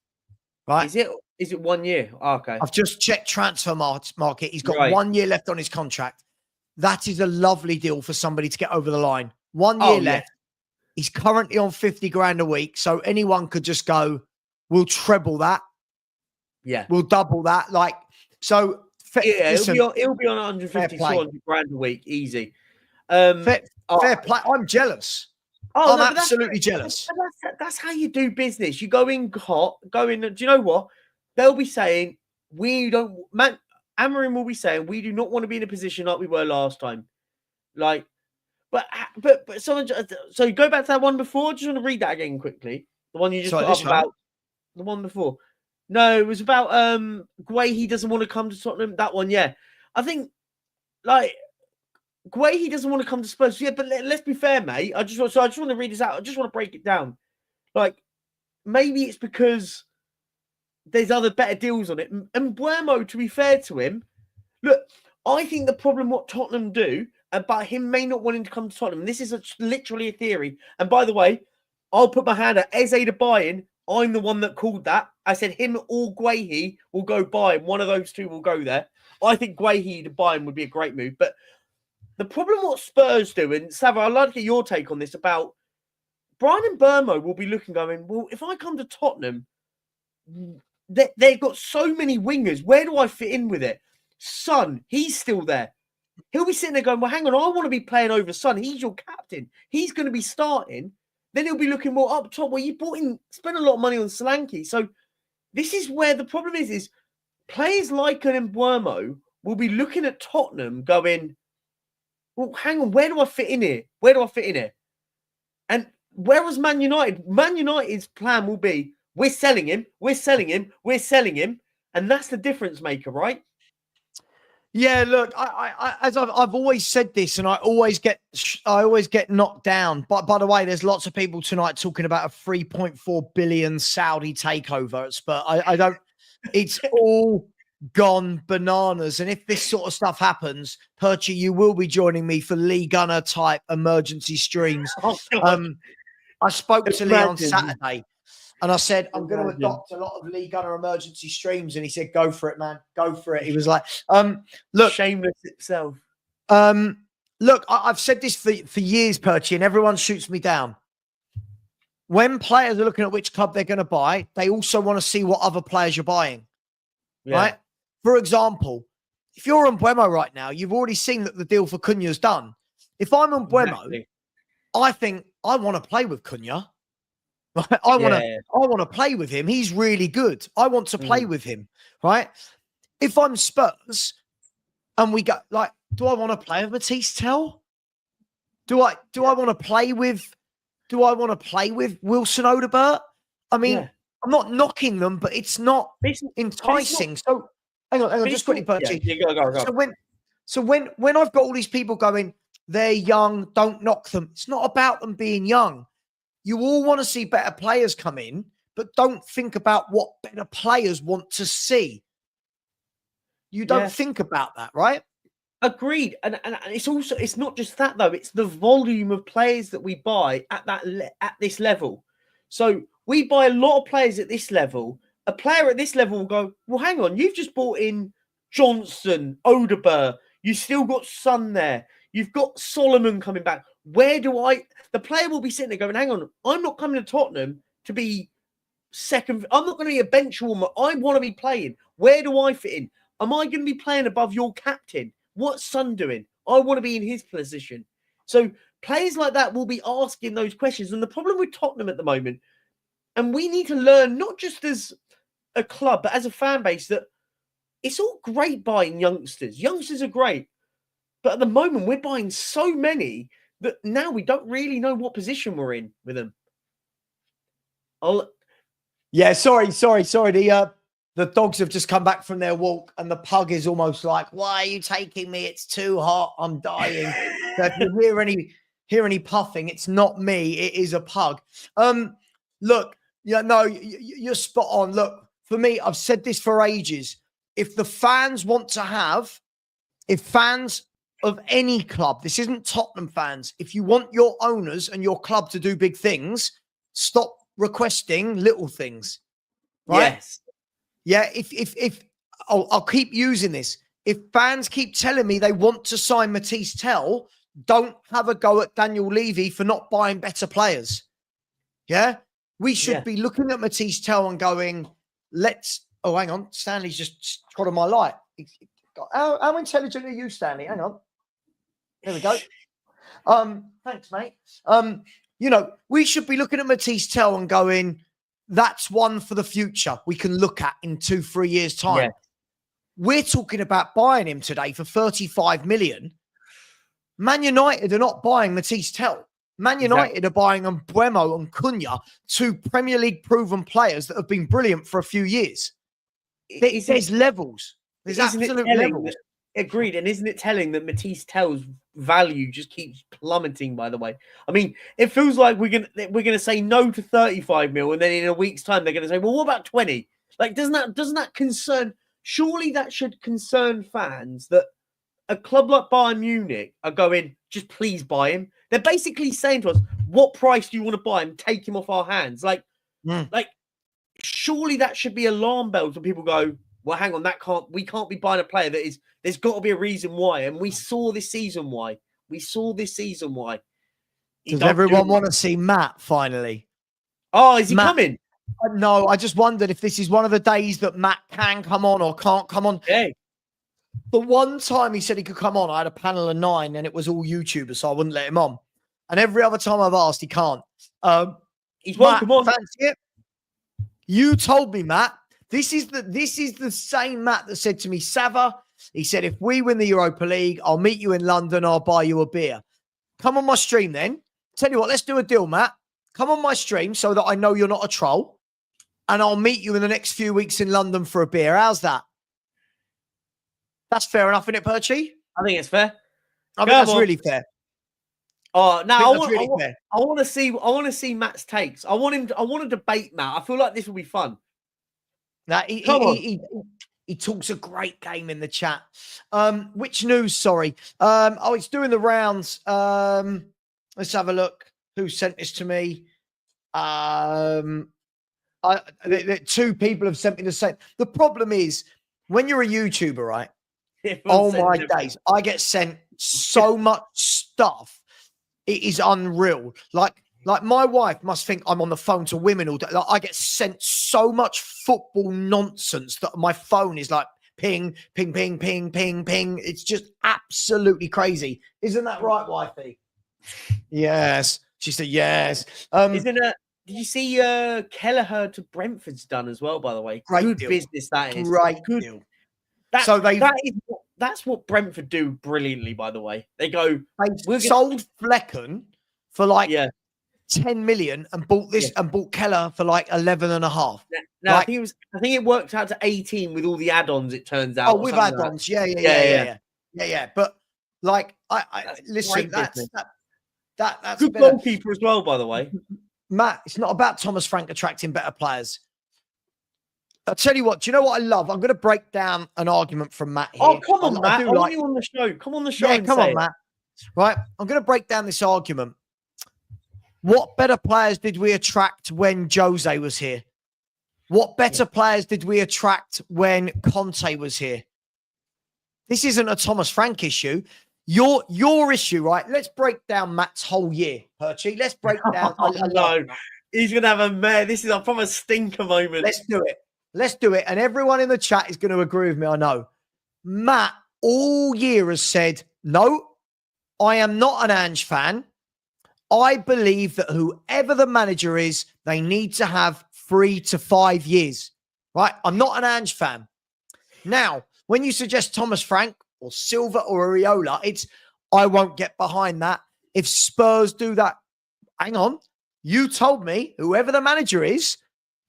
right? Is it 1 year? Oh, okay. I've just checked transfer market. He's got 1 year left on his contract. That is a lovely deal for somebody to get over the line. 1 year left. He's currently on 50 grand a week. So anyone could just go, we'll treble that. Yeah. We'll double that. Listen, it'll be on 150, 200 grand a week. Easy. Fair play. I'm jealous. I'm absolutely jealous. That's how you do business. You go in hot, do you know what? They'll be saying, Amarim will be saying, we do not want to be in a position like we were last time. So you go back to that one before. Just want to read that again quickly. The one you just put up about the one before. No, it was about Guehi doesn't want to come to Tottenham. That one, yeah. I think Guehi doesn't want to come to Spurs. Yeah, but let's be fair, mate. I just want to read this out. I just want to break it down. Maybe it's because there's other better deals on it. And Mbeumo, to be fair to him, look, I think the problem what Tottenham do about him may not wanting to come to Tottenham, this is literally a theory. And by the way, I'll put my hand at Eze to Bayern. I'm the one that called that. I said him or Guehi will go Bayern. One of those two will go there. I think Guehi to Bayern would be a great move. But the problem what Spurs do, and Savva, I'd like to get your take on this about Brian and Mbeumo will be looking, going, well, if I come to Tottenham, they've got so many wingers. Where do I fit in with it? Son, he's still there. He'll be sitting there going, well, hang on, I want to be playing over Son. He's your captain. He's going to be starting. Then he'll be looking more up top. Well, you spent a lot of money on Solanke. So this is where the problem is players like an Mbeumo will be looking at Tottenham going, well, hang on, where do I fit in here? Where do I fit in here? And where was Man United? Man United's plan will be, we're selling him, we're selling him, we're selling him. And that's the difference maker, right? Yeah, look, as I've always said this, and I always get knocked down. But by the way, there's lots of people tonight talking about a 3.4 billion Saudi takeover at Spurs. I don't. It's all gone bananas. And if this sort of stuff happens, Perchy, you will be joining me for Lee Gunner type emergency streams. I spoke to Lee on Saturday. And I said, I'm going to adopt a lot of Lee Gunner emergency streams. And he said, go for it, man. Go for it. He was like, look. Shameless itself. Look, I've said this for years, Perchy, and everyone shoots me down. When players are looking at which club they're going to buy, they also want to see what other players you're buying. Yeah. Right? For example, if you're Mbeumo right now, you've already seen that the deal for Cunha's done. If I'm Mbeumo, I think I want to play with Cunha. I want to play with him. He's really good. I want to play with him, right? If I'm Spurs and we go like, do I want to play with Matisse Tell? Do I want to play with Wilson Odobert? I mean, I'm not knocking them, but it's not enticing. So hang on, just quickly, Perchy. Go. So when I've got all these people going, they're young, don't knock them. It's not about them being young. You all want to see better players come in, but don't think about what better players want to see. You don't think about that, right? Agreed. And it's not just that though. It's the volume of players that we buy at this level. So we buy a lot of players at this level. A player at this level will go, well, hang on, you've just bought in Johnson, Odobert. You still got Son there. You've got Solomon coming back. The player will be sitting there going, hang on, I'm not coming to Tottenham to be second. I'm not going to be a bench warmer. I want to be playing. Where do I fit in? Am I going to be playing above your captain? What's Son doing? I want to be in his position. So players like that will be asking those questions. And the problem with Tottenham at the moment, and we need to learn, not just as a club, but as a fan base, that it's all great buying youngsters. Youngsters are great. But at the moment, we're buying so many that now we don't really know what position we're in with them. Sorry. The dogs have just come back from their walk and the pug is almost like, why are you taking me? It's too hot. I'm dying. So if you hear any puffing, it's not me. It is a pug. Look, you're spot on. Look, for me, I've said this for ages. If fans of any club, this isn't Tottenham fans, if you want your owners and your club to do big things, stop requesting little things. Right? Yes. Yeah, if I'll keep using this. If fans keep telling me they want to sign Matisse Tell, don't have a go at Daniel Levy for not buying better players. Yeah? We should be looking at Matisse Tell and going, oh, hang on, Stanley's just trod on my light. How intelligent are you, Stanley? Hang on. There we go. Thanks, mate. We should be looking at Matisse Tell and going, that's one for the future we can look at in 2-3 years' time. Yeah. We're talking about buying him today for 35 million. Man United are not buying Matisse Tell. Man United are buying Mbeumo and Cunha, 2 Premier League proven players that have been brilliant for a few years. There's levels. There's absolute levels. Agreed. And isn't it telling that Matisse Tell's value just keeps plummeting, by the way? I mean, it feels like we're gonna say no to 35 mil, and then in a week's time they're gonna say, well, what about 20? Like, doesn't that concern? Surely that should concern fans that a club like Bayern Munich are going, just please buy him. They're basically saying to us, what price do you want to buy him? Take him off our hands. Like surely that should be alarm bells when people go, well, hang on, we can't be buying a player that is, there's got to be a reason why. And we saw this season why. Does everyone want to see Matt finally? Oh, is he coming? No, I just wondered if this is one of the days that Matt can come on or can't come on. Yeah. The one time he said he could come on, I had a panel of 9 and it was all YouTubers, so I wouldn't let him on. And every other time I've asked, he can't. He's welcome on. Fancy it? You told me, Matt. This is the same Matt that said to me, Savva, He said, if we win the Europa League, I'll meet you in London. I'll buy you a beer. Come on my stream then. Tell you what, let's do a deal, Matt. Come on my stream so that I know you're not a troll. And I'll meet you in the next few weeks in London for a beer. How's that? That's fair enough, isn't it, Perchy? I think it's fair. I think that's really fair. Oh, now I want to see Matt's takes. I want to debate Matt. I feel like this will be fun. Now he talks a great game in the chat. Which news? Sorry. Oh, it's doing the rounds. Let's have a look. Who sent this to me? Two people have sent me the same. The problem is when you're a YouTuber, right? Oh my days, I get sent so much stuff. It is unreal. Like my wife must think I'm on the phone to women all day. Like, I get sent so much football nonsense that my phone is like ping, ping, ping, ping, ping, ping. It's just absolutely crazy. Isn't that right, wifey? Yes. She said yes. Did you see Kelleher to Brentford's done as well, by the way? Great Good deal. business that is. Great Good deal. That's what Brentford do brilliantly, by the way. They go, we sold Flecken for like 10 million and bought this and bought Keller for like 11 and a half. No, like, I think it worked out to 18 with all the add-ons, it turns out. Oh, with add-ons. Like yeah. But like I listen, that's good goalkeeper as well, by the way. Matt, it's not about Thomas Frank attracting better players. I'll tell you what, do you know what I love? I'm going to break down an argument from Matt here. Oh, come on, Matt. I want you on the show. Come on the show. Yeah, come on, Matt. Right. I'm going to break down this argument. What better players did we attract when Jose was here? What better players did we attract when Conte was here? This isn't a Thomas Frank issue. Your issue, right? Let's break down Matt's whole year, Perchy. Let's break down. No, he's going to have a mare. This is a proper stinker moment. Let's do it. Let's do it. And everyone in the chat is going to agree with me, I know. Matt all year has said, no, I am not an Ange fan. I believe that whoever the manager is, they need to have 3 to 5 years, right? I'm not an Ange fan. Now, when you suggest Thomas Frank or Silva or Areola, I won't get behind that. If Spurs do that, hang on. You told me whoever the manager is,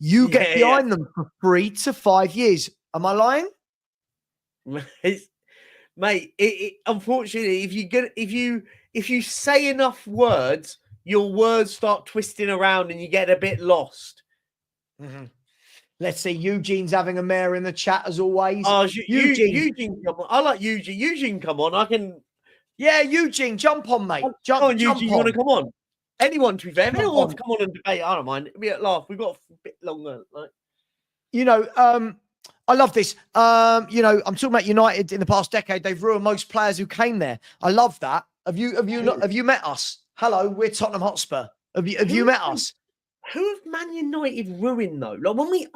you get behind them for 3 to 5 years. Am I lying? Mate, unfortunately, if you say enough words, your words start twisting around and you get a bit lost. Mm-hmm. Let's see. Eugene's having a mare in the chat as always. Oh, Eugene, come on. I like Eugene. Eugene, come on. I can. Yeah, Eugene, jump on, mate. Jump on, Eugene. You want to come on? Anyone, to be fair. If anyone wants to come on and debate, I don't mind. It'll be a laugh. We've got a bit longer. Like. You know, I love this. I'm talking about United in the past decade. They've ruined most players who came there. I love that. Have you met us? Hello, we're Tottenham Hotspur. Have you met us? Who have Man United ruined though? Like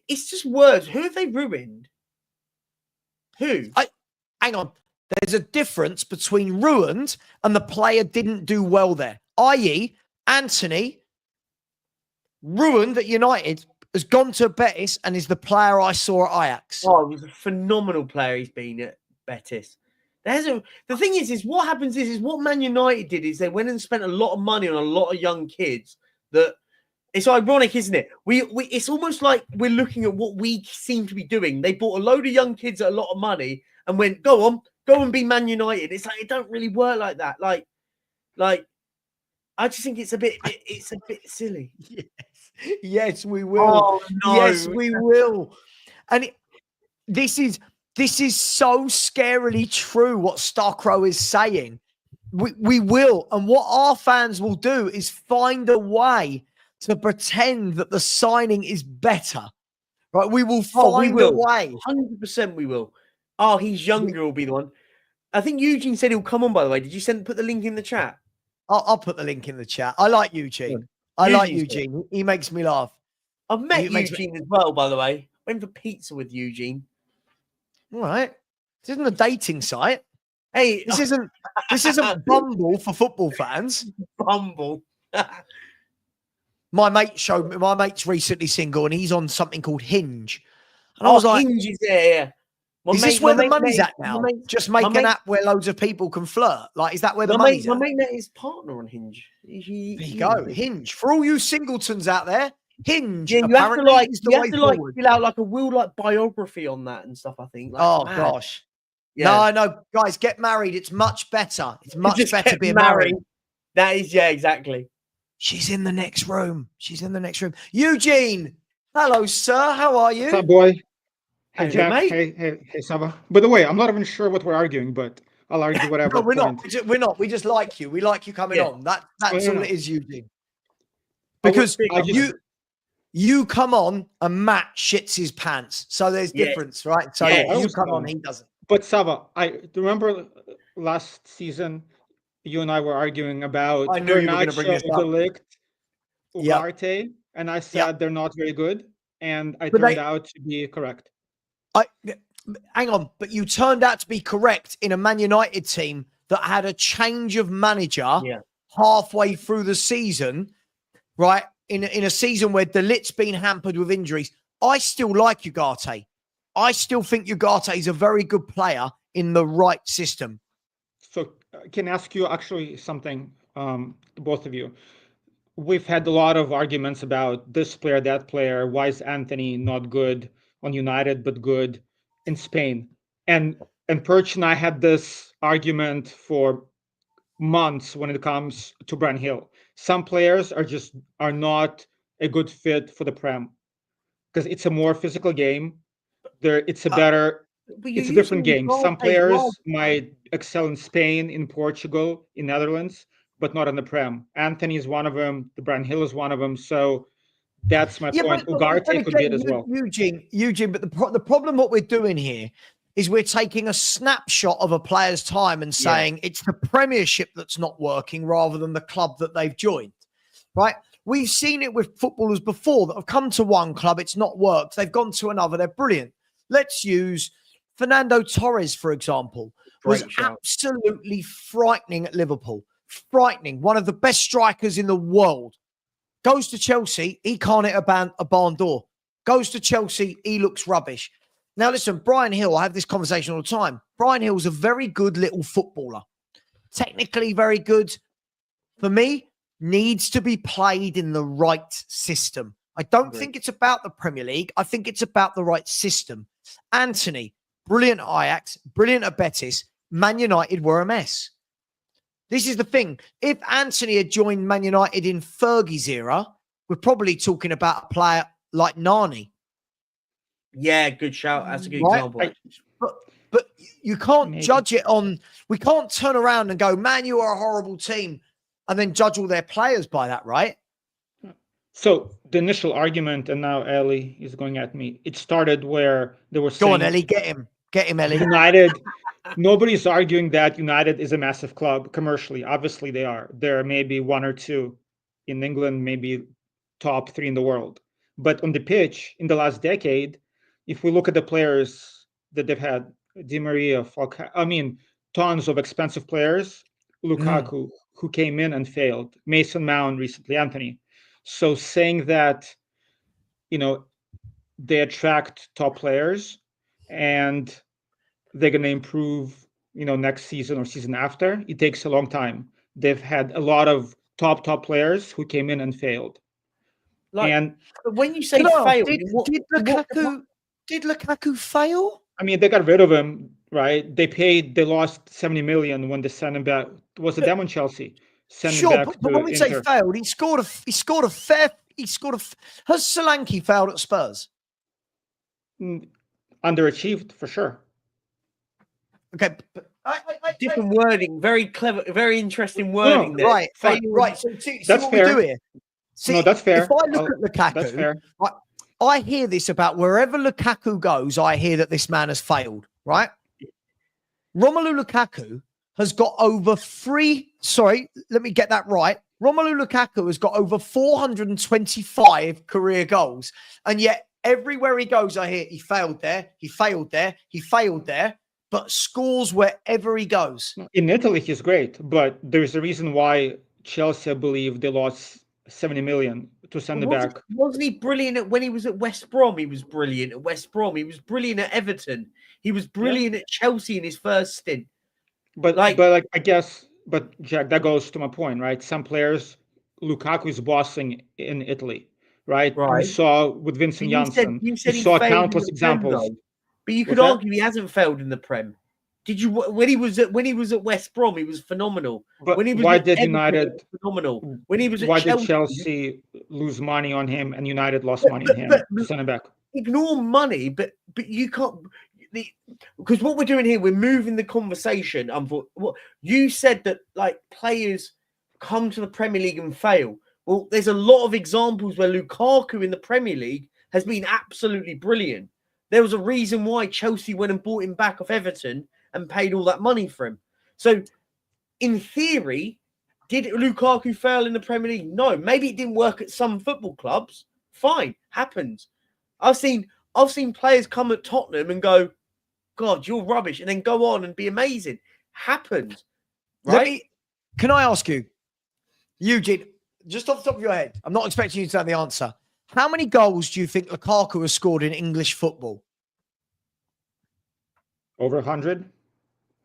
it's just words. Who have they ruined? Who? Hang on. There's a difference between ruined and the player didn't do well there. I.e., Anthony ruined at United, has gone to Betis and is the player I saw at Ajax. Oh, he's a phenomenal player he's been at Betis. The thing is what happens is what Man United did is they went and spent a lot of money on a lot of young kids. That it's ironic, isn't it? It's almost like we're looking at what we seem to be doing. They bought a load of young kids at a lot of money and went, go and be Man United. It's like it don't really work like that. Like I just think it's a bit silly. Yes, we will. Oh, no. Yes, we will. And this is so scarily true what Starcrow is saying. We will. And what our fans will do is find a way to pretend that the signing is better. Right? We will find a way. 100% we will. Oh, he's younger will be the one. I think Eugene said he'll come on, by the way. Did you put the link in the chat? I'll put the link in the chat. I like Eugene. I like Eugene. He makes me laugh. I've met Eugene as well, by the way. Went for pizza with Eugene. All right. This isn't a dating site. Hey, this isn't Bumble for football fans. Bumble. My mate's recently single and he's on something called Hinge. And I was like, Hinge is there. Is this where the money's at now? Just make my an mate- app where loads of people can flirt. Like, is that where the My money's mate, my at? mate met his partner on Hinge. There you go. Hinge. For all you singletons out there, Hinge Yeah, you have to apparently is the you way have to forward. fill out like a real biography on that and stuff. I think. Like, Oh, mad. gosh. Yeah. No, guys, get married. It's much better. It's much Just better get being married. That is, yeah, exactly. She's in the next room. Eugene. Hello, sir. How are you? What's up, boy? Hey, Hey, Jack. mate. Hey, Savva. By the way, I'm not even sure what we're arguing, but I'll argue whatever. No, we're point. not. We're not. We just like you. We like you coming on. That's yeah, all no. it is, Eugene. I Because would think you come on and Matt shits his pants. So there's difference, right? So Yeah, you come on, he doesn't. But Savva, I remember last season, you and I were arguing about I knew you were going to bring this up. Delict, Yep. Ugarte, and I said they're not very good, and I But turned out to be correct. Hang on, but you turned out to be correct in a Man United team that had a change of manager halfway through the season, right? In a season where Delit's been hampered with injuries. I still like Ugarte. I still think Ugarte is a very good player in the right system. So I can ask you actually something, both of you. We've had a lot of arguments about this player, that player. Why is Anthony not good on United, but good in Spain? And Perch and I had this argument for months when it comes to Bryan Hill. Some players are not a good fit for the Prem because it's a more physical game. It's a different game. Some players might excel in Spain, in Portugal, in Netherlands, but not in the Prem. Anthony is one of them. The Bryan Hill is one of them. So that's my point. Ugarte could be it as well. Eugene, but the problem what we're doing here is we're taking a snapshot of a player's time and saying it's the Premiership that's not working rather than the club that they've joined, right? We've seen it with footballers before that have come to one club, it's not worked. They've gone to another, they're brilliant. Let's use Fernando Torres, for example, was absolutely frightening at Liverpool. Frightening. One of the best strikers in the world. Goes to Chelsea, he can't hit a barn door. Goes to Chelsea, he looks rubbish. Now, listen, Bryan Hill, I have this conversation all the time. Bryan Hill's a very good little footballer. Technically very good. For me, needs to be played in the right system. I don't think it's about the Premier League. I think it's about the right system. Anthony, brilliant at Ajax, brilliant at Betis. Man United were a mess. This is the thing. If Anthony had joined Man United in Fergie's era, we're probably talking about a player like Nani. Yeah, good shout. That's a good example. But you can't judge it on... We can't turn around and go, man, you are a horrible team, and then judge all their players by that, right? So the initial argument, and now Ellie is going at me. It started where there was Go on, Ellie, get him, Ellie. United. Nobody's arguing that United is a massive club commercially. Obviously, they are. There are maybe one or two in England, maybe top 3 in the world. But on the pitch, in the last decade, if we look at the players that they've had, Di Maria, tons of expensive players. Lukaku, who came in and failed. Mason Mount recently, Anthony. So saying that, they attract top players and they're going to improve, next season or season after, it takes a long time. They've had a lot of top players who came in and failed. And when you say failed, did Lukaku fail? I mean, they got rid of him, right? They lost 70 million when they sent him back. Was it them on Chelsea? But when we say failed, has Solanke failed at Spurs? Underachieved for sure. Okay, but different wording, very clever, very interesting wording there. Right. So see that's what fair. we do here. No, that's fair. If I look at Lukaku, that's fair. I hear this about wherever Lukaku goes, I hear that this man has failed, right? Romelu Lukaku has got over let me get that right. Romelu Lukaku has got over 425 career goals. And yet everywhere he goes, I hear he failed there, he failed there, but scores wherever he goes. In Italy, he's great, but there's a reason why Chelsea, I believe, they lost 70 million. to centre back. Wasn't he brilliant when he was at West Brom? He was brilliant at West Brom. He was brilliant at Everton. He was brilliant at Chelsea in his first stint. But I guess, Jack, that goes to my point, right? Some players, Lukaku is bossing in Italy, right? Right. We saw with Vincent Janssen. You said we he saw failed countless in the Prem, examples. though. But you could What's that? argue he hasn't failed in the Prem. Did you when he was at West Brom? He was phenomenal. But when he was why at did Everton, United? he was phenomenal. When he was at Why Chelsea, did Chelsea lose money on him and United lost money on him? Centre back. Ignore money, but you can't. Because what we're doing here, we're moving the conversation. What you said that like players come to the Premier League and fail. Well, there's a lot of examples where Lukaku in the Premier League has been absolutely brilliant. There was a reason why Chelsea went and bought him back off Everton and paid all that money for him. So, in theory, did Lukaku fail in the Premier League? No. Maybe it didn't work at some football clubs. Fine, happens. I've seen players come at Tottenham and go, God, you're rubbish, and then go on and be amazing. Happens, right? Can I ask you, Eugene, just off the top of your head, I'm not expecting you to know the answer. How many goals do you think Lukaku has scored in English football? Over 100?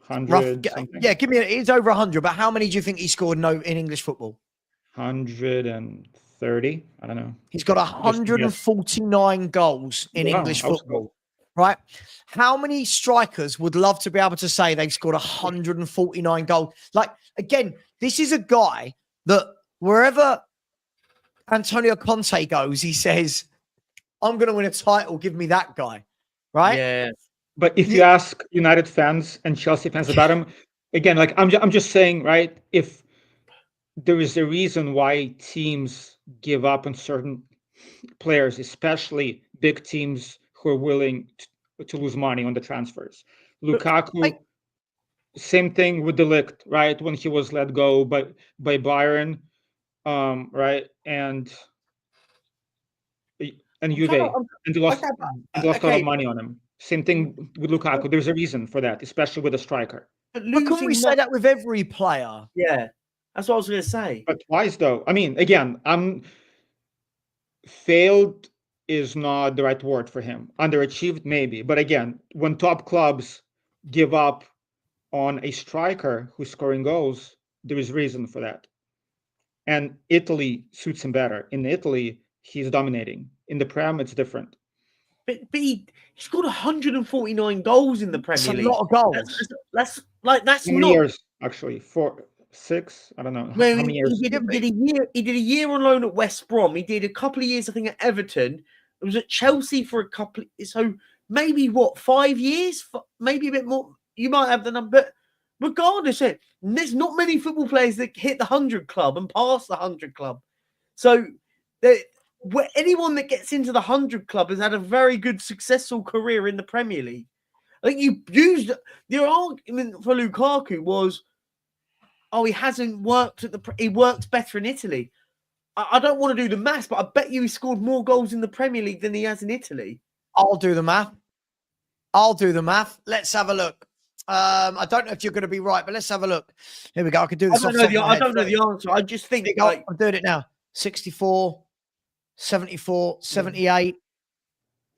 100 something? Yeah, give me it's over 100, but how many do you think he scored in English football? 130? I don't know. He's got 149 goals in English football. Right? How many strikers would love to be able to say they've scored 149 goals? Like, again, this is a guy that wherever Antonio Conte goes, he says, I'm going to win a title. Give me that guy. Right? Yeah. But if you ask United fans and Chelsea fans about him, again, like I'm just saying, right? If there is a reason why teams give up on certain players, especially big teams who are willing to lose money on the transfers. Lukaku, same thing with De Ligt, right? When he was let go by Bayern, right? And Juve, and they lost a lot of money on him. Same thing with Lukaku. There's a reason for that, especially with a striker. But can't we say that with every player? Yeah, that's what I was going to say. But twice, though. I mean, again, failed is not the right word for him. Underachieved, maybe. But again, when top clubs give up on a striker who's scoring goals, there is reason for that. And Italy suits him better. In Italy, he's dominating. In the Prem, it's different. But he scored 149 goals in the Premier League. That's a lot of goals. That's how many years, actually? 4, 6? I don't know. Well, how many years? He did a year on loan at West Brom. He did a couple of years, I think, at Everton. It was at Chelsea for a couple. So maybe 5 years? Maybe a bit more. You might have the number. But regardless, there's not many football players that hit the 100 club and pass the 100 club. So anyone that gets into the 100 club has had a very good, successful career in the Premier League. I think you used your argument for Lukaku was, he hasn't worked he works better in Italy. I don't want to do the maths, but I bet you he scored more goals in the Premier League than he has in Italy. I'll do the math. Let's have a look. I don't know if you're going to be right, but let's have a look. Here we go. I could do this. I don't know the answer. I just think I'm doing it now. 64, 74, 78,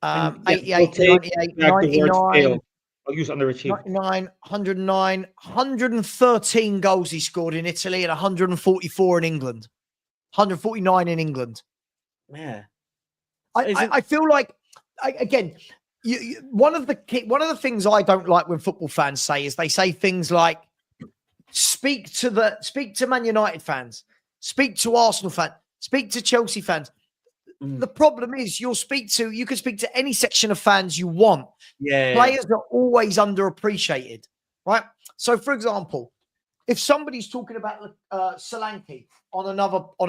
88, 98, 99. I'll use underachieved. 99, 109, 113 goals he scored in Italy and 144 in England. 149 in England. Yeah. I feel like, again, one of the things I don't like when football fans say is they say things like, speak to Man United fans, speak to Arsenal fans, speak to Chelsea fans. The problem is you can speak to any section of fans you want. Yeah. Players are always underappreciated, right? So, for example, if somebody's talking about Solanke on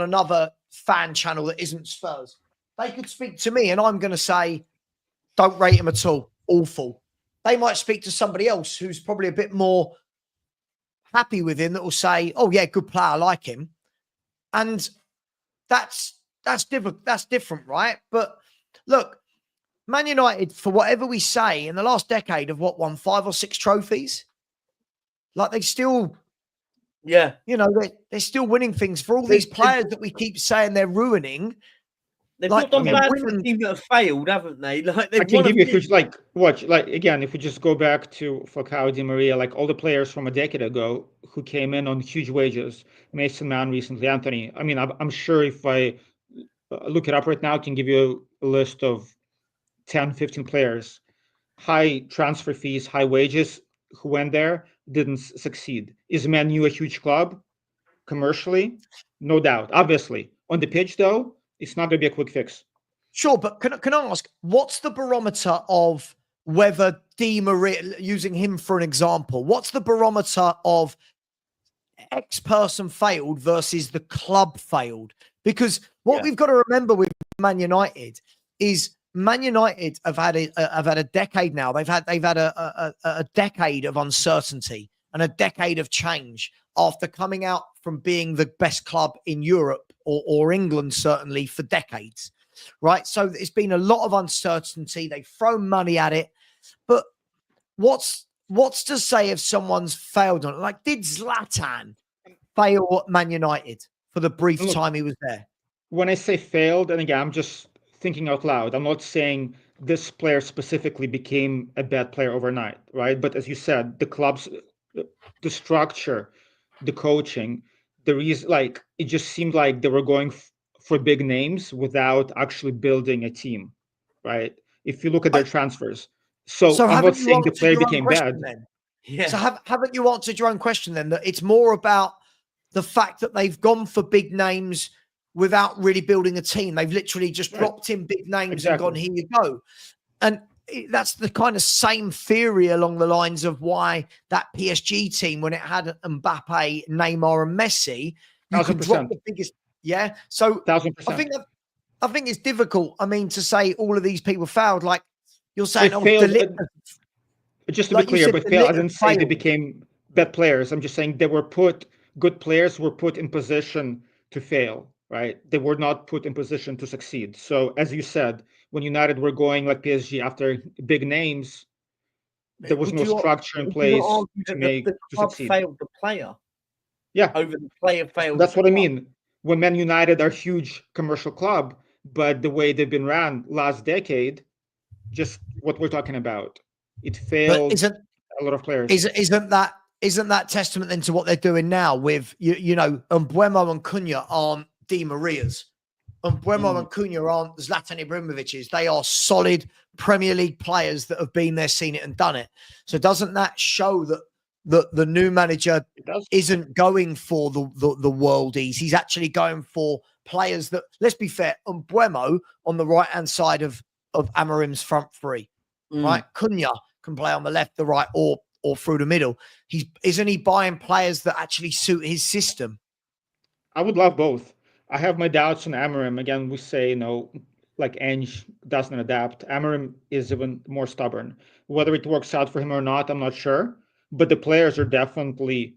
another fan channel that isn't Spurs, they could speak to me and I'm going to say, don't rate him at all. Awful. They might speak to somebody else who's probably a bit more happy with him that will say, oh, yeah, good player. I like him. And that's different. That's different, right? But look, Man United, for whatever we say, in the last decade have won 5 or 6 trophies. Like they still, they're still winning things for all these players that we keep saying they're ruining. They've Like, not done I mean, bad for a women- team that have failed, haven't they? Like I they've can won a give you a few. huge, like, watch, like, again, if we just go back to Falcao, Di Maria, like all the players from a decade ago who came in on huge wages, Mason Mount recently, Anthony. I mean, I'm sure if I look it up right now, I can give you a list of 10, 15 players, high transfer fees, high wages, who went there, didn't succeed. Is Man U a huge club commercially? No doubt. Obviously. On the pitch, though, it's not going to be a quick fix. Sure, but can I ask, what's the barometer of whether Di Maria, using him for an example, what's the barometer of X person failed versus the club failed? Because what we've got to remember with Man United is Man United have had a decade now. They've had a decade of uncertainty and a decade of change after coming out from being the best club in Europe or England, certainly for decades. Right. So it's been a lot of uncertainty. They've thrown money at it. But what's to say if someone's failed on it? Like, did Zlatan fail at Man United for the brief time he was there? When I say failed, and again, I'm just thinking out loud, I'm not saying this player specifically became a bad player overnight, right? But as you said, the club's, the structure, the coaching, the reason, like, it just seemed like they were going for big names without actually building a team, right? If you look at their transfers. So I'm not haven't you saying the answered player your own became question bad. then? Yeah. So haven't you answered your own question then, that it's more about the fact that they've gone for big names without really building a team? They've literally just dropped in big names and gone, here you go. And that's the kind of same theory along the lines of why that PSG team, when it had Mbappe, Neymar, and Messi, you could drop the biggest. Yeah. So 1000%. I think it's difficult. I mean, to say all of these people failed, like you're saying, They failed. Just to like be clear, but fail, I didn't say they failed. became bad players. I'm just saying good players were put in position to fail, right? They were not put in position to succeed. So as you said, when United were going like PSG after big names, there was no structure in place to make the to club succeed. failed the player. Yeah, over the player failed. that's what I mean. When Man United are a huge commercial club, but the way they've been ran last decade, just what we're talking about, it failed a lot of players. Isn't that testament then to what they're doing now with you know, Mbeumo and Cunha aren't Di Marias. Mbeumo and Cunha aren't Zlatan Ibrahimovic's. They are solid Premier League players that have been there, seen it, and done it. So doesn't that show that the new manager isn't going for the worldies? He's actually going for players that, let's be fair, Mbeumo on the right-hand side of Amarim's front three, right? Cunha can play on the left, the right, or through the middle. Isn't he buying players that actually suit his system? I would love both. I have my doubts on Amarim. Again, we say, like Ange doesn't adapt. Amarim is even more stubborn. Whether it works out for him or not, I'm not sure. But the players are definitely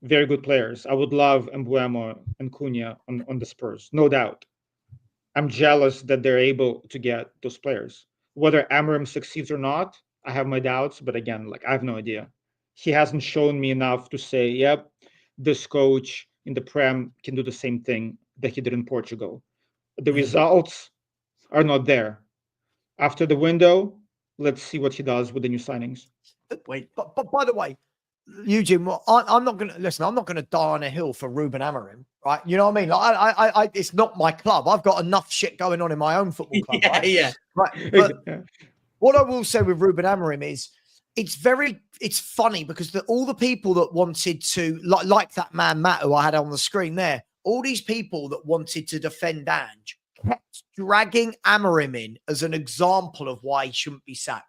very good players. I would love Mbeumo and Cunha on the Spurs, no doubt. I'm jealous that they're able to get those players. Whether Amarim succeeds or not, I have my doubts. But again, like, I have no idea. He hasn't shown me enough to say, yep, this coach in the Prem can do the same thing that he did in Portugal. The results are not there. After the window, let's see what he does with the new signings. Wait, but by the way, Eugene, well, I'm not going to listen. I'm not going to die on a hill for Ruben Amarim, right? You know what I mean? Like, I it's not my club. I've got enough shit going on in my own football club, right? Right. But what I will say with Ruben Amarim is, it's funny because all the people that wanted to, like that man Matt who I had on the screen there, all these people that wanted to defend Ange kept dragging Amarim in as an example of why he shouldn't be sacked.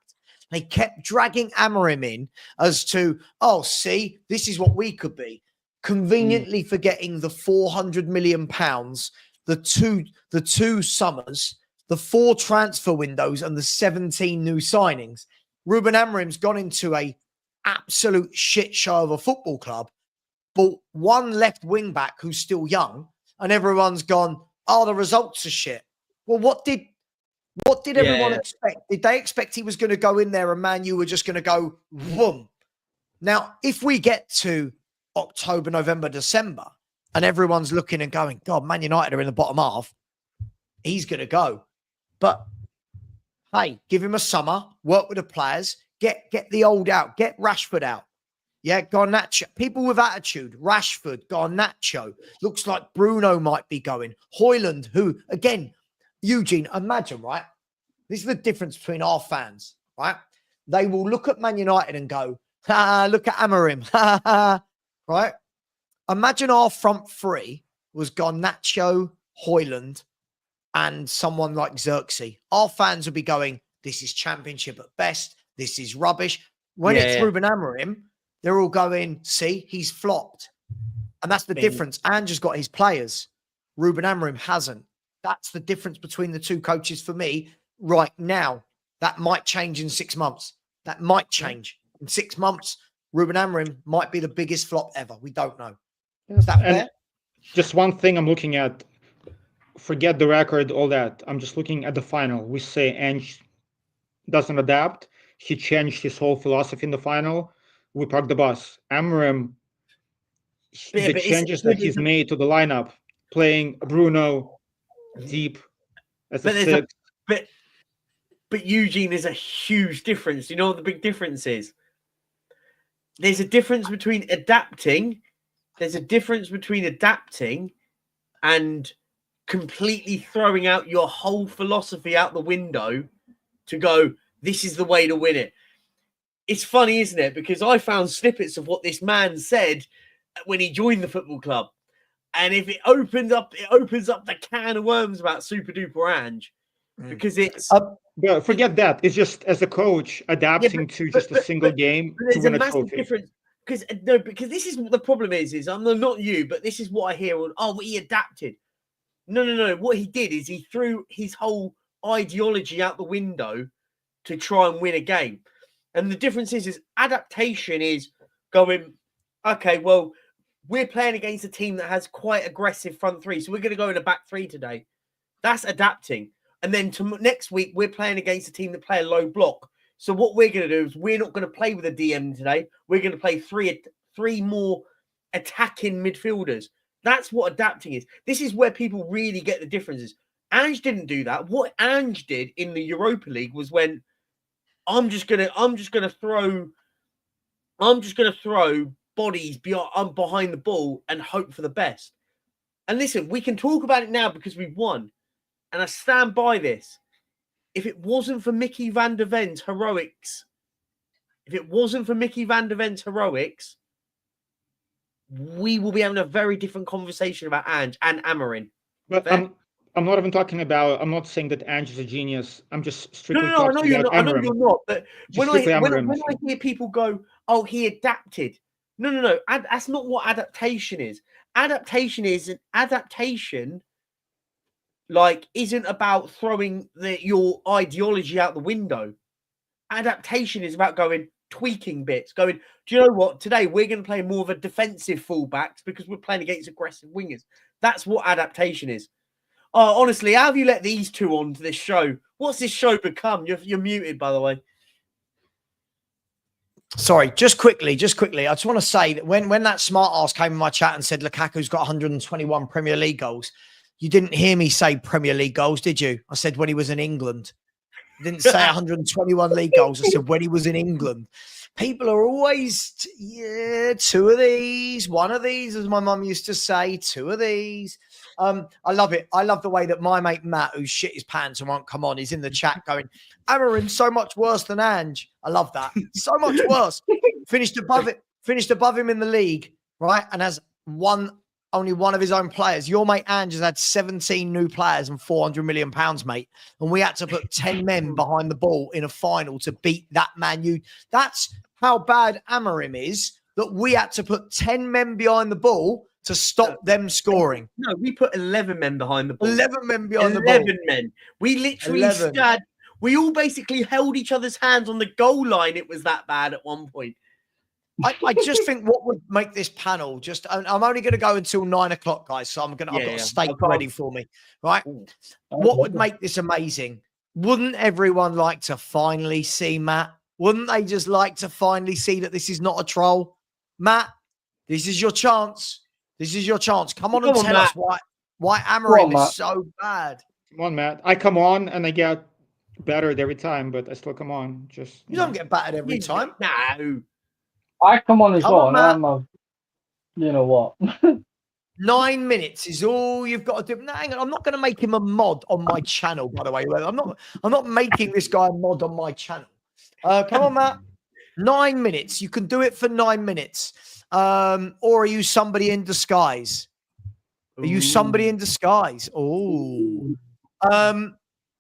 They kept dragging Amarim in as to, oh, see, this is what we could be. Conveniently forgetting the £400 million, the two summers, the 4 transfer windows, and the 17 new signings. Ruben Amarim's gone into a absolute shit show of a football club, bought one left wing back who's still young, and everyone's gone, oh, the results are shit. Well, what did everyone expect? Did they expect he was going to go in there and Man U were just going to go, boom? Now, if we get to October, November, December, and everyone's looking and going, God, Man United are in the bottom half, he's going to go. But hey, give him a summer, work with the players, get the old out, get Rashford out. Yeah, Garnacho. People with attitude. Rashford, Garnacho. Looks like Bruno might be going. Højlund, who, again, Eugene, imagine, right? This is the difference between our fans, right? They will look at Man United and go, look at Amarim, right? Imagine our front three was Garnacho, Højlund, and someone like Xerxes. Our fans would be going, this is championship at best. This is rubbish. When it's Ruben Amarim, they're all going, see, he's flopped. And that's the difference. Ange has got his players. Ruben Amarim hasn't. That's the difference between the two coaches for me right now. That might change in 6 months. That might change. In 6 months, Ruben Amarim might be the biggest flop ever. We don't know. Is that fair? Just one thing I'm looking at, forget the record, all that. I'm just looking at the final. We say Ange doesn't adapt. He changed his whole philosophy in the final. We park the bus. Amarim, the changes that he's made to the lineup, playing Bruno deep as a six. But Eugene, is a huge difference. You know what the big difference is? There's a difference between adapting. There's a difference between adapting and completely throwing out your whole philosophy out the window to go, this is the way to win it. It's funny, isn't it? Because I found snippets of what this man said when he joined the football club. And if it opens up the can of worms about Super Duper Ange. Because it's... But forget that. It's just as a coach adapting to just a single game to win a trophy. Difference. Because this is what the problem is I'm not you, but this is what I hear. He adapted. No. What he did is he threw his whole ideology out the window to try and win a game. And the difference is adaptation is going, okay, well, we're playing against a team that has quite aggressive front three, so we're going to go in a back three today. That's adapting. And then next week, we're playing against a team that play a low block. So what we're going to do is we're not going to play with a DM today. We're going to play three more attacking midfielders. That's what adapting is. This is where people really get the differences. Ange didn't do that. What Ange did in the Europa League was when I'm just gonna throw bodies behind the ball and hope for the best. And listen, we can talk about it now because we've won. And I stand by this. If it wasn't for Mickey van der Ven's heroics, we will be having a very different conversation about Ange and Amarim. But I'm not even talking about, I'm not saying that Ange is a genius. I'm just strictly I know you're not. Amarim. I know you're not. But when I hear people go, oh, he adapted. No. That's not what adaptation is. Adaptation isn't about throwing your ideology out the window. Adaptation is about tweaking bits, do you know what? Today we're going to play more of a defensive fullbacks because we're playing against aggressive wingers. That's what adaptation is. Oh, honestly, how have you let these two on to this show? What's this show become? You're muted, by the way. Sorry, just quickly. I just want to say that when that smart ass came in my chat and said Lukaku's got 121 Premier League goals, you didn't hear me say Premier League goals, did you? I said when he was in England. I didn't say 121 league goals. I said when he was in England. People are always, two of these, one of these, as my mum used to say, two of these. I love it. I love the way that my mate Matt, who shit his pants and won't come on, is in the chat going, Amarim so much worse than Ange. I love that. So much worse. Finished above him in the league, right? And has only one of his own players. Your mate Ange has had 17 new players and £400 million, mate. And we had to put 10 men behind the ball in a final to beat that Man U. That's how bad Amarim is, that we had to put 10 men behind the ball to stop them scoring. No, we put 11 men behind the ball. 11 men behind the ball. 11 men. We literally stood. We all basically held each other's hands on the goal line. It was that bad at one point. I just think what would make this panel I'm only going to go until 9 o'clock, guys. So I've got a steak ready for me, right? What would make this amazing? Wouldn't everyone like to finally see Matt? Wouldn't they just like to finally see that this is not a troll? Matt, this is your chance. Come on and tell us why Amarim is so bad. Come on, Matt. I come on and I get battered every time, but I still come on. Just You don't get battered every time. No. I come on as Come well, on, and Matt. I'm a, you know what? 9 minutes is all you've got to do. No, hang on. I'm not going to make him a mod on my channel, by the way. I'm not making this guy a mod on my channel. Come on, Matt. 9 minutes. You can do it for 9 minutes. Or are you somebody in disguise? Are you somebody in disguise? Oh.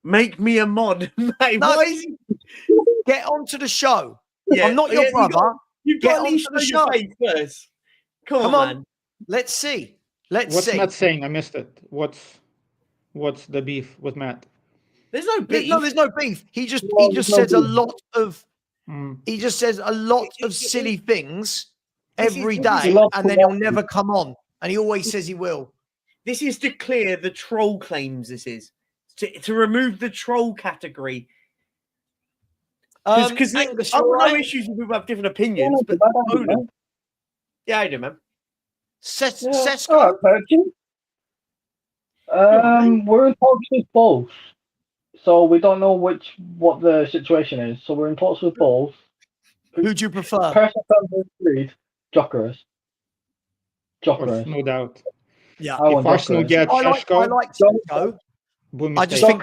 Make me a mod, mate. No, Why is he... get onto the show. Yeah, I'm not your brother. You've Get got to onto the show show. your face first. Come on, man. Let's see. Let's what's see. Matt saying? I missed it. What's the beef with Matt? There's no beef. No, there's no beef. He just No, says a beef. lot of Mm. he just says a lot of silly things every this day, is- and then he'll never come on. And he always says he will. This is to clear the troll claims. This is to remove the troll category. Because Angus, I've you all got no right? issues with people who have different opinions, but Odin. Yeah, I do, man. Sesko? All right, Perchy. We're in talks with both, so we don't know what the situation is. So we're in talks with both. Who do you prefer? Person agreed. Jokeris. No doubt. Yeah. I If want Arsenal Jokeris. get I Šeško, like Sesko. boom I just mistake.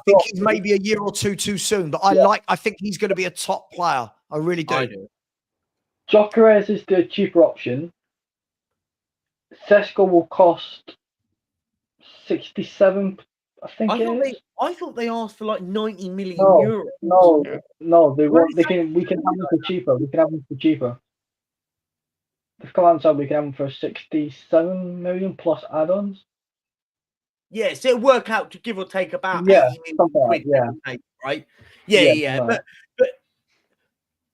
think he's maybe a year or two too soon, but I think he's going to be a top player. I really do. I do. Jokeris is the cheaper option. Sesko will cost 67, I think it is. I thought they asked for like 90 million No, euros. no, Yeah. no, they What won't. We can have them for cheaper. We can have them for cheaper. They've come out and said we can have them for 67 million plus add-ons. Yeah, so it'll work out to give or take about 80 Yeah, million something like quid, that, give or take, right? Yeah. right. But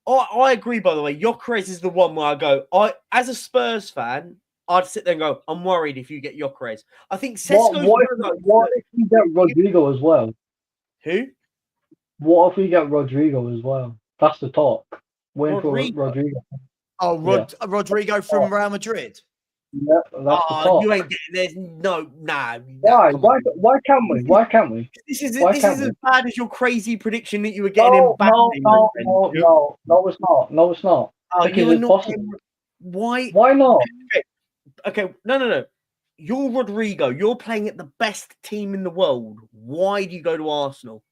I agree, by the way. Jokeris is the one where I go, as a Spurs fan, I'd sit there and go, I'm worried if you get Jokeris. I think Sesko's What if we get Rodrigo as well? Who? What if we get Rodrigo as well? That's the talk. Waiting for Rodrigo? Rodrigo. Oh, Rodrigo from Real Madrid. Yeah, that's the talk. You ain't getting. There's no, nah. Why? Come on. Why can't we? Why can't we? This is Why this can't is we? as bad as your crazy prediction that you were getting No, in back. no, it's not. No, it's not. Because You're it's not. possible. Why? Why not? Okay, no. You're Rodrigo. You're playing at the best team in the world. Why do you go to Arsenal?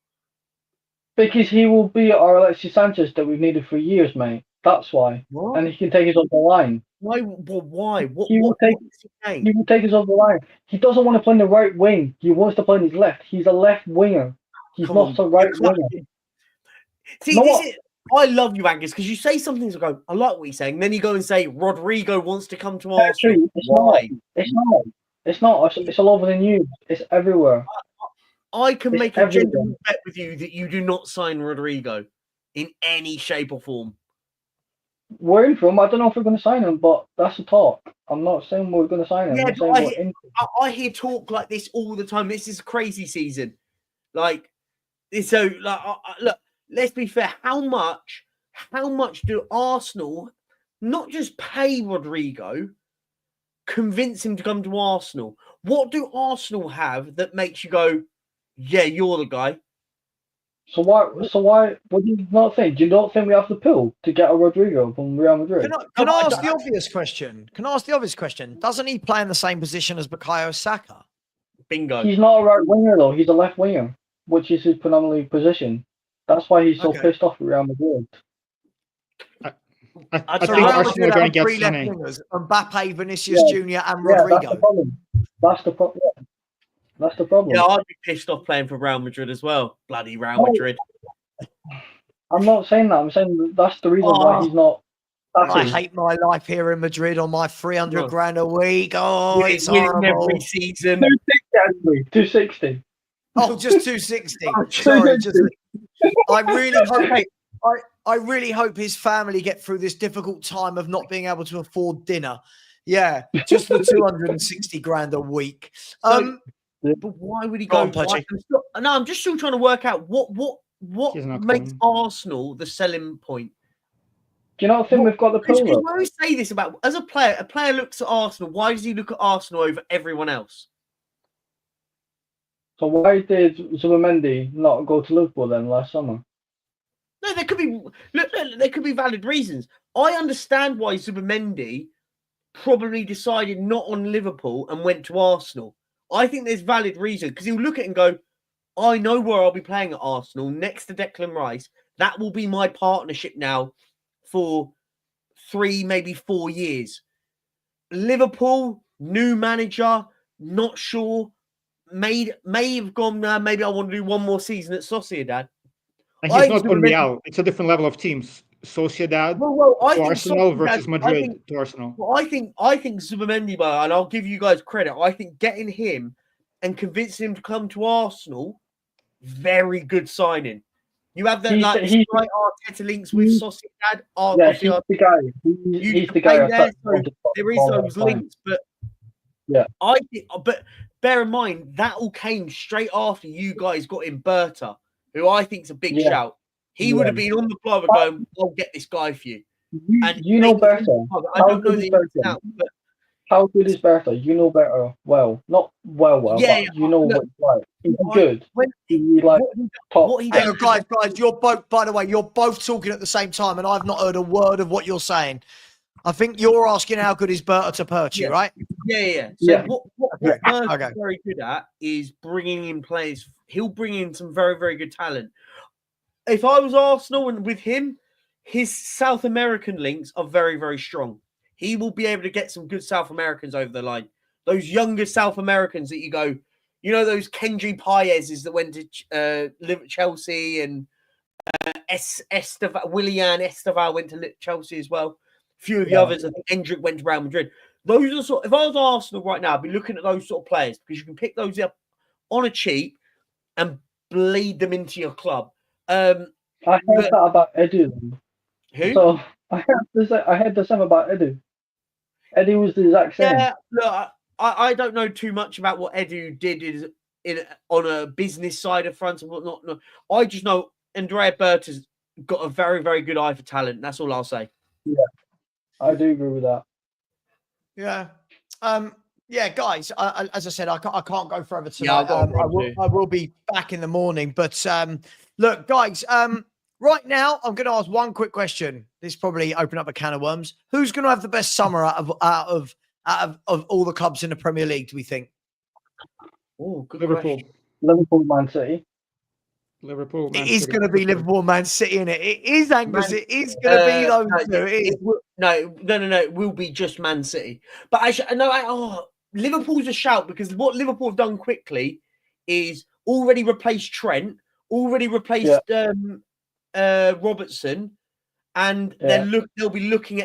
Because he will be our Alexis Sanchez that we've needed for years, mate. That's why. What? And he can take us off the line. Why? Why? What? He will What? take- What's his name? He will take us off the line. He doesn't want to play in the right wing. He wants to play on his left. He's a left winger. He's Come not on, a right you're winger. clutching. See, No, this what? is. I love you, Angus, because you say some things. I go, I like what you're saying. Then you go and say Rodrigo wants to come to Arsenal. Actually, it's Why? not. It's not. It's not. It's all over the news. It's everywhere. I can It's make a everywhere. gentleman bet with you that you do not sign Rodrigo in any shape or form. We're in for him. I don't know if we're going to sign him, but that's the talk. I'm not saying we're going to sign him. Yeah, I'm but saying I we're hear- in. I hear talk like this all the time. This is a crazy season. Like, so, like, look, let's be fair. How much do Arsenal not just pay Rodrigo, convince him to come to Arsenal? What do Arsenal have that makes you go, yeah, you're the guy? So why? What do you not think? Do you not think we have the pill to get a Rodrigo from Real Madrid? Can I ask the obvious question? Doesn't he play in the same position as Bukayo Saka? Bingo. He's not a right winger though. He's a left winger, which is his predominantly position. That's why he's so Okay. pissed off at Real Madrid. I So think Real Arsenal Madrid are going have to get three left Sané. wingers: Mbappe, Vinicius Yeah. Junior, and Yeah, that's the Rodrigo. problem. That's the problem. That's the problem. Yeah, I'd be pissed off playing for Real Madrid as well. Bloody Real Oh. Madrid. I'm not saying that. I'm saying that's the reason why he's not. I happy. hate my life here in Madrid on my 300 No. grand a week. Oh, it's Winning horrible. every season. 260. Oh, just 260. Oh, Sorry, 260. I really hope. I really hope his family get through this difficult time of not being able to afford dinner. Yeah, just the 260 grand a week. But why would he Go go? on, Perchy. I'm just still trying to work out what He's not makes coming. Arsenal the selling point. Do you not think we've got the Because pill? we always say this about as a player looks at Arsenal. Why does he look at Arsenal over everyone else? So why did Zubimendi not go to Liverpool then last summer? No, there could be there could be valid reasons. I understand why Zubimendi probably decided not on Liverpool and went to Arsenal. I think there's valid reason because he'll look at it and go, I know where I'll be playing at Arsenal next to Declan Rice. That will be my partnership now for 3, maybe 4 years. Liverpool, new manager, not sure. May have gone, maybe I want to do one more season at Sociedad. And he's not on Real. It's a different level of teams. Sociedad I to think Arsenal Sociedad, versus Madrid to Arsenal. Well, I think Zubimendi, and I'll give you guys credit. I think getting him and convincing him to come to Arsenal, very good signing. You have that right Arteta links with Sociedad. Yeah, he's the guy. He's the guy. There, so there is those links, but yeah, but bear in mind that all came straight after you guys got in Berta, who I think is a big shout. He would have been on the blog going, "I'll get this guy for you." You know better. I don't know the ins and outs, but how good is Berta? You know better. Well, not well, but you know what it's like. He's good. Hang on, guys, you're both, by the way, you're both talking at the same time, and I've not heard a word of what you're saying. I think you're asking how good is Berta to Perchy, right? Yeah. So what Berta's very good at is bringing in players. He'll bring in some very, very good talent. If I was Arsenal and with him, his South American links are very, very strong. He will be able to get some good South Americans over the line. Those younger South Americans that you go, you know, those Kendry Paez's that went to live at Chelsea, and Willian Esteval went to Chelsea as well. A few of the others, I think Hendrick went to Real Madrid. Those are if I was Arsenal right now, I'd be looking at those sort of players because you can pick those up on a cheap and bleed them into your club. I heard that about Edu. Who? So I heard the same about Edu. Edu was the exact same. Yeah, look, I don't know too much about what Edu did on a business side of front and whatnot. No. I just know Andrea Berta's got a very, very good eye for talent. That's all I'll say. Yeah, I do agree with that. Yeah. Yeah, guys, as I said, I can't go further tonight. I will be back in the morning. But look, guys, right now, I'm going to ask one quick question. This probably open up a can of worms. Who's going to have the best summer out of all the clubs in the Premier League, do we think? Oh, good Liverpool. question. Liverpool, Man City. Liverpool, Man It is City. going to be Liverpool, Man City, innit? It is, Angus. It is going to be those two. No. It will be just Man City. But Liverpool's a shout because what Liverpool have done quickly is already replaced Trent, already replaced Robertson, and they'll be looking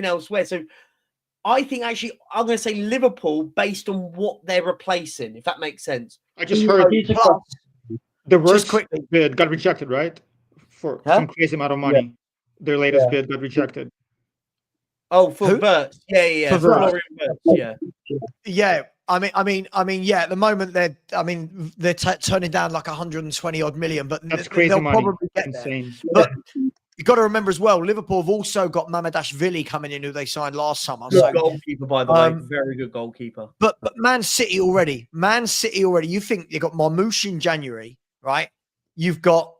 elsewhere. So I think actually I'm going to say Liverpool based on what they're replacing, if that makes sense. I just heard the worst bid got rejected, right? For some crazy amount of money. Their latest bid got rejected. Oh, for Bert. Yeah. For Bert. Yeah. I mean, yeah. At the moment, they're turning down like 120 odd million, but that's crazy they'll money. Probably get insane. But you've got to remember as well, Liverpool have also got Mamadashvili coming in, who they signed last summer. Good goalkeeper, by the way, very good goalkeeper. But Man City already. You think you got Marmoush in January, right? You've got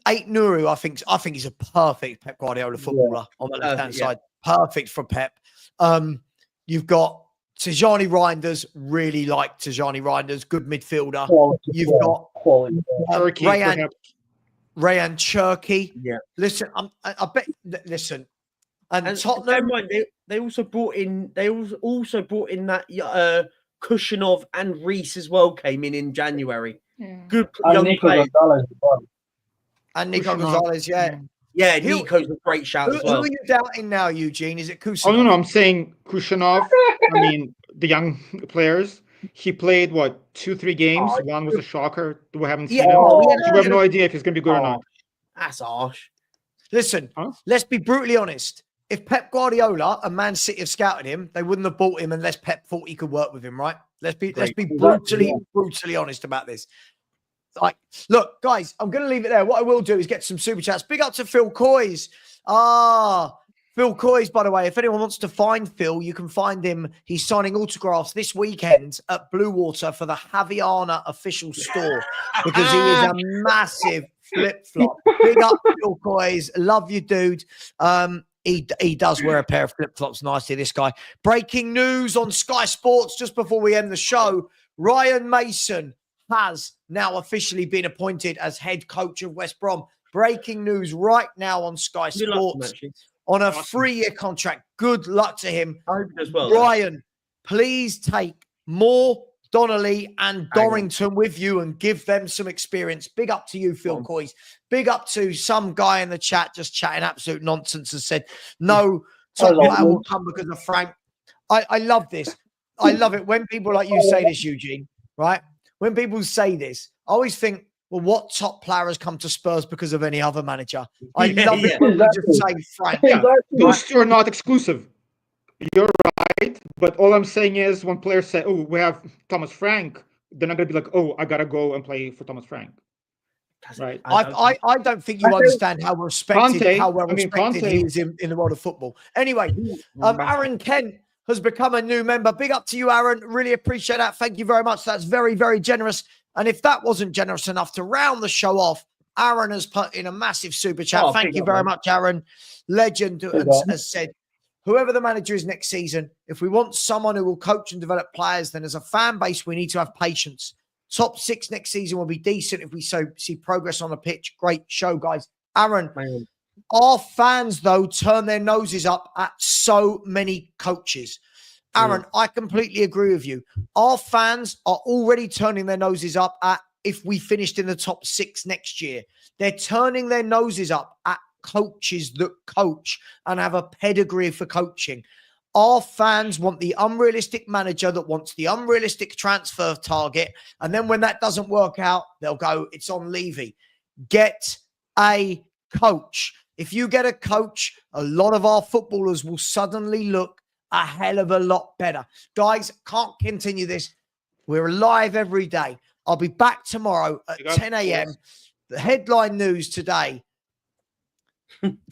Nuru. I think he's a perfect Pep Guardiola footballer on the left-hand side. Perfect for Pep. You've got Tijani Reinders, really like Tijani Reinders, good midfielder. You've got Rayan Cherki. Yeah. Listen, I bet. Listen, and Tottenham. They also brought in. They also brought in that Kushinov and Reese as well. Came in January. Yeah. Good young players. And Nico Gonzalez, yeah. Yeah, Nico's a great shout as well. Who are you doubting now, Eugene? Is it Kushinov? Oh, no, I'm saying Kushinov. I mean, the young players. He played, 2-3 games? One was a shocker. We haven't seen him. We have no idea if he's going to be good or not. That's harsh. Listen, let's be brutally honest. If Pep Guardiola and Man City have scouted him, they wouldn't have bought him unless Pep thought he could work with him, right? Let's be brutally honest about this. Like, look, guys, I'm going to leave it there. What I will do is get some super chats. Big up to Phil Coys. Phil Coys, by the way, if anyone wants to find Phil, you can find him. He's signing autographs this weekend at Blue Water for the Javiana official store because he is a massive flip-flop. Big up, Phil Coys. Love you, dude. He does wear a pair of flip-flops nicely, this guy. Breaking news on Sky Sports just before we end the show. Ryan Mason has now officially been appointed as head coach of West Brom. Breaking news right now on Sky Sports. On a 3-year contract. Good luck to him. I hope he does well. Ryan, please take Moore, Donnelly, and Dorrington with you and give them some experience. Big up to you, Phil Coys. Big up to some guy in the chat just chatting absolute nonsense and said, no top player will come because of Frank. I love this. I love it when people like you say this, Eugene, right? When people say this, I always think, well, what top player has come to Spurs because of any other manager? I love it when you just say Frank. Yeah, those two are not exclusive. You're right. But all I'm saying is when players say, oh, we have Thomas Frank, they're not going to be like, oh, I got to go and play for Thomas Frank. Right. I don't think you understand how respected, Conte, how well respected he is in the world of football. Anyway, Aaron Kent has become a new member. Big up to you, Aaron. Really appreciate that. Thank you very much. That's very, very generous. And if that wasn't generous enough to round the show off, Aaron has put in a massive super chat. Thank you very much, Aaron. Legend has said, whoever the manager is next season, if we want someone who will coach and develop players, then as a fan base, we need to have patience. Top 6 next season will be decent if we see progress on the pitch. Great show, guys. Aaron, our fans, though, turn their noses up at so many coaches. Aaron, I completely agree with you. Our fans are already turning their noses up at if we finished in the top 6 next year. They're turning their noses up at coaches that coach and have a pedigree for coaching. Our fans want the unrealistic manager that wants the unrealistic transfer target. And then when that doesn't work out, they'll go, it's on Levy. Get a coach. If you get a coach, a lot of our footballers will suddenly look a hell of a lot better. Guys, can't continue this. We're live every day. I'll be back tomorrow at 10 a.m. The headline news today.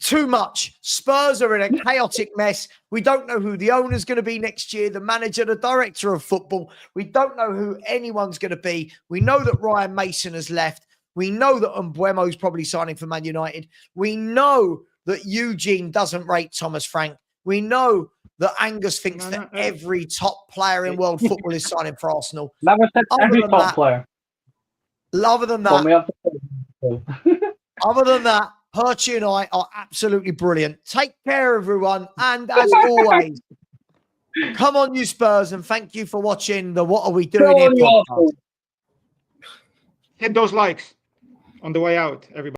Too much. Spurs are in a chaotic mess. We don't know who the owner's going to be next year, the manager, the director of football. We don't know who anyone's going to be. We know that Ryan Mason has left. We know that Mbeumo's probably signing for Man United. We know that Eugene doesn't rate Thomas Frank. We know that Angus thinks that every top player in world football is signing for Arsenal. Never said every top player. Other than that, Perchy and I are absolutely brilliant. Take care, everyone. And as always, come on, you Spurs, and thank you for watching the What Are We Doing Here podcast. Hit those likes on the way out, everybody.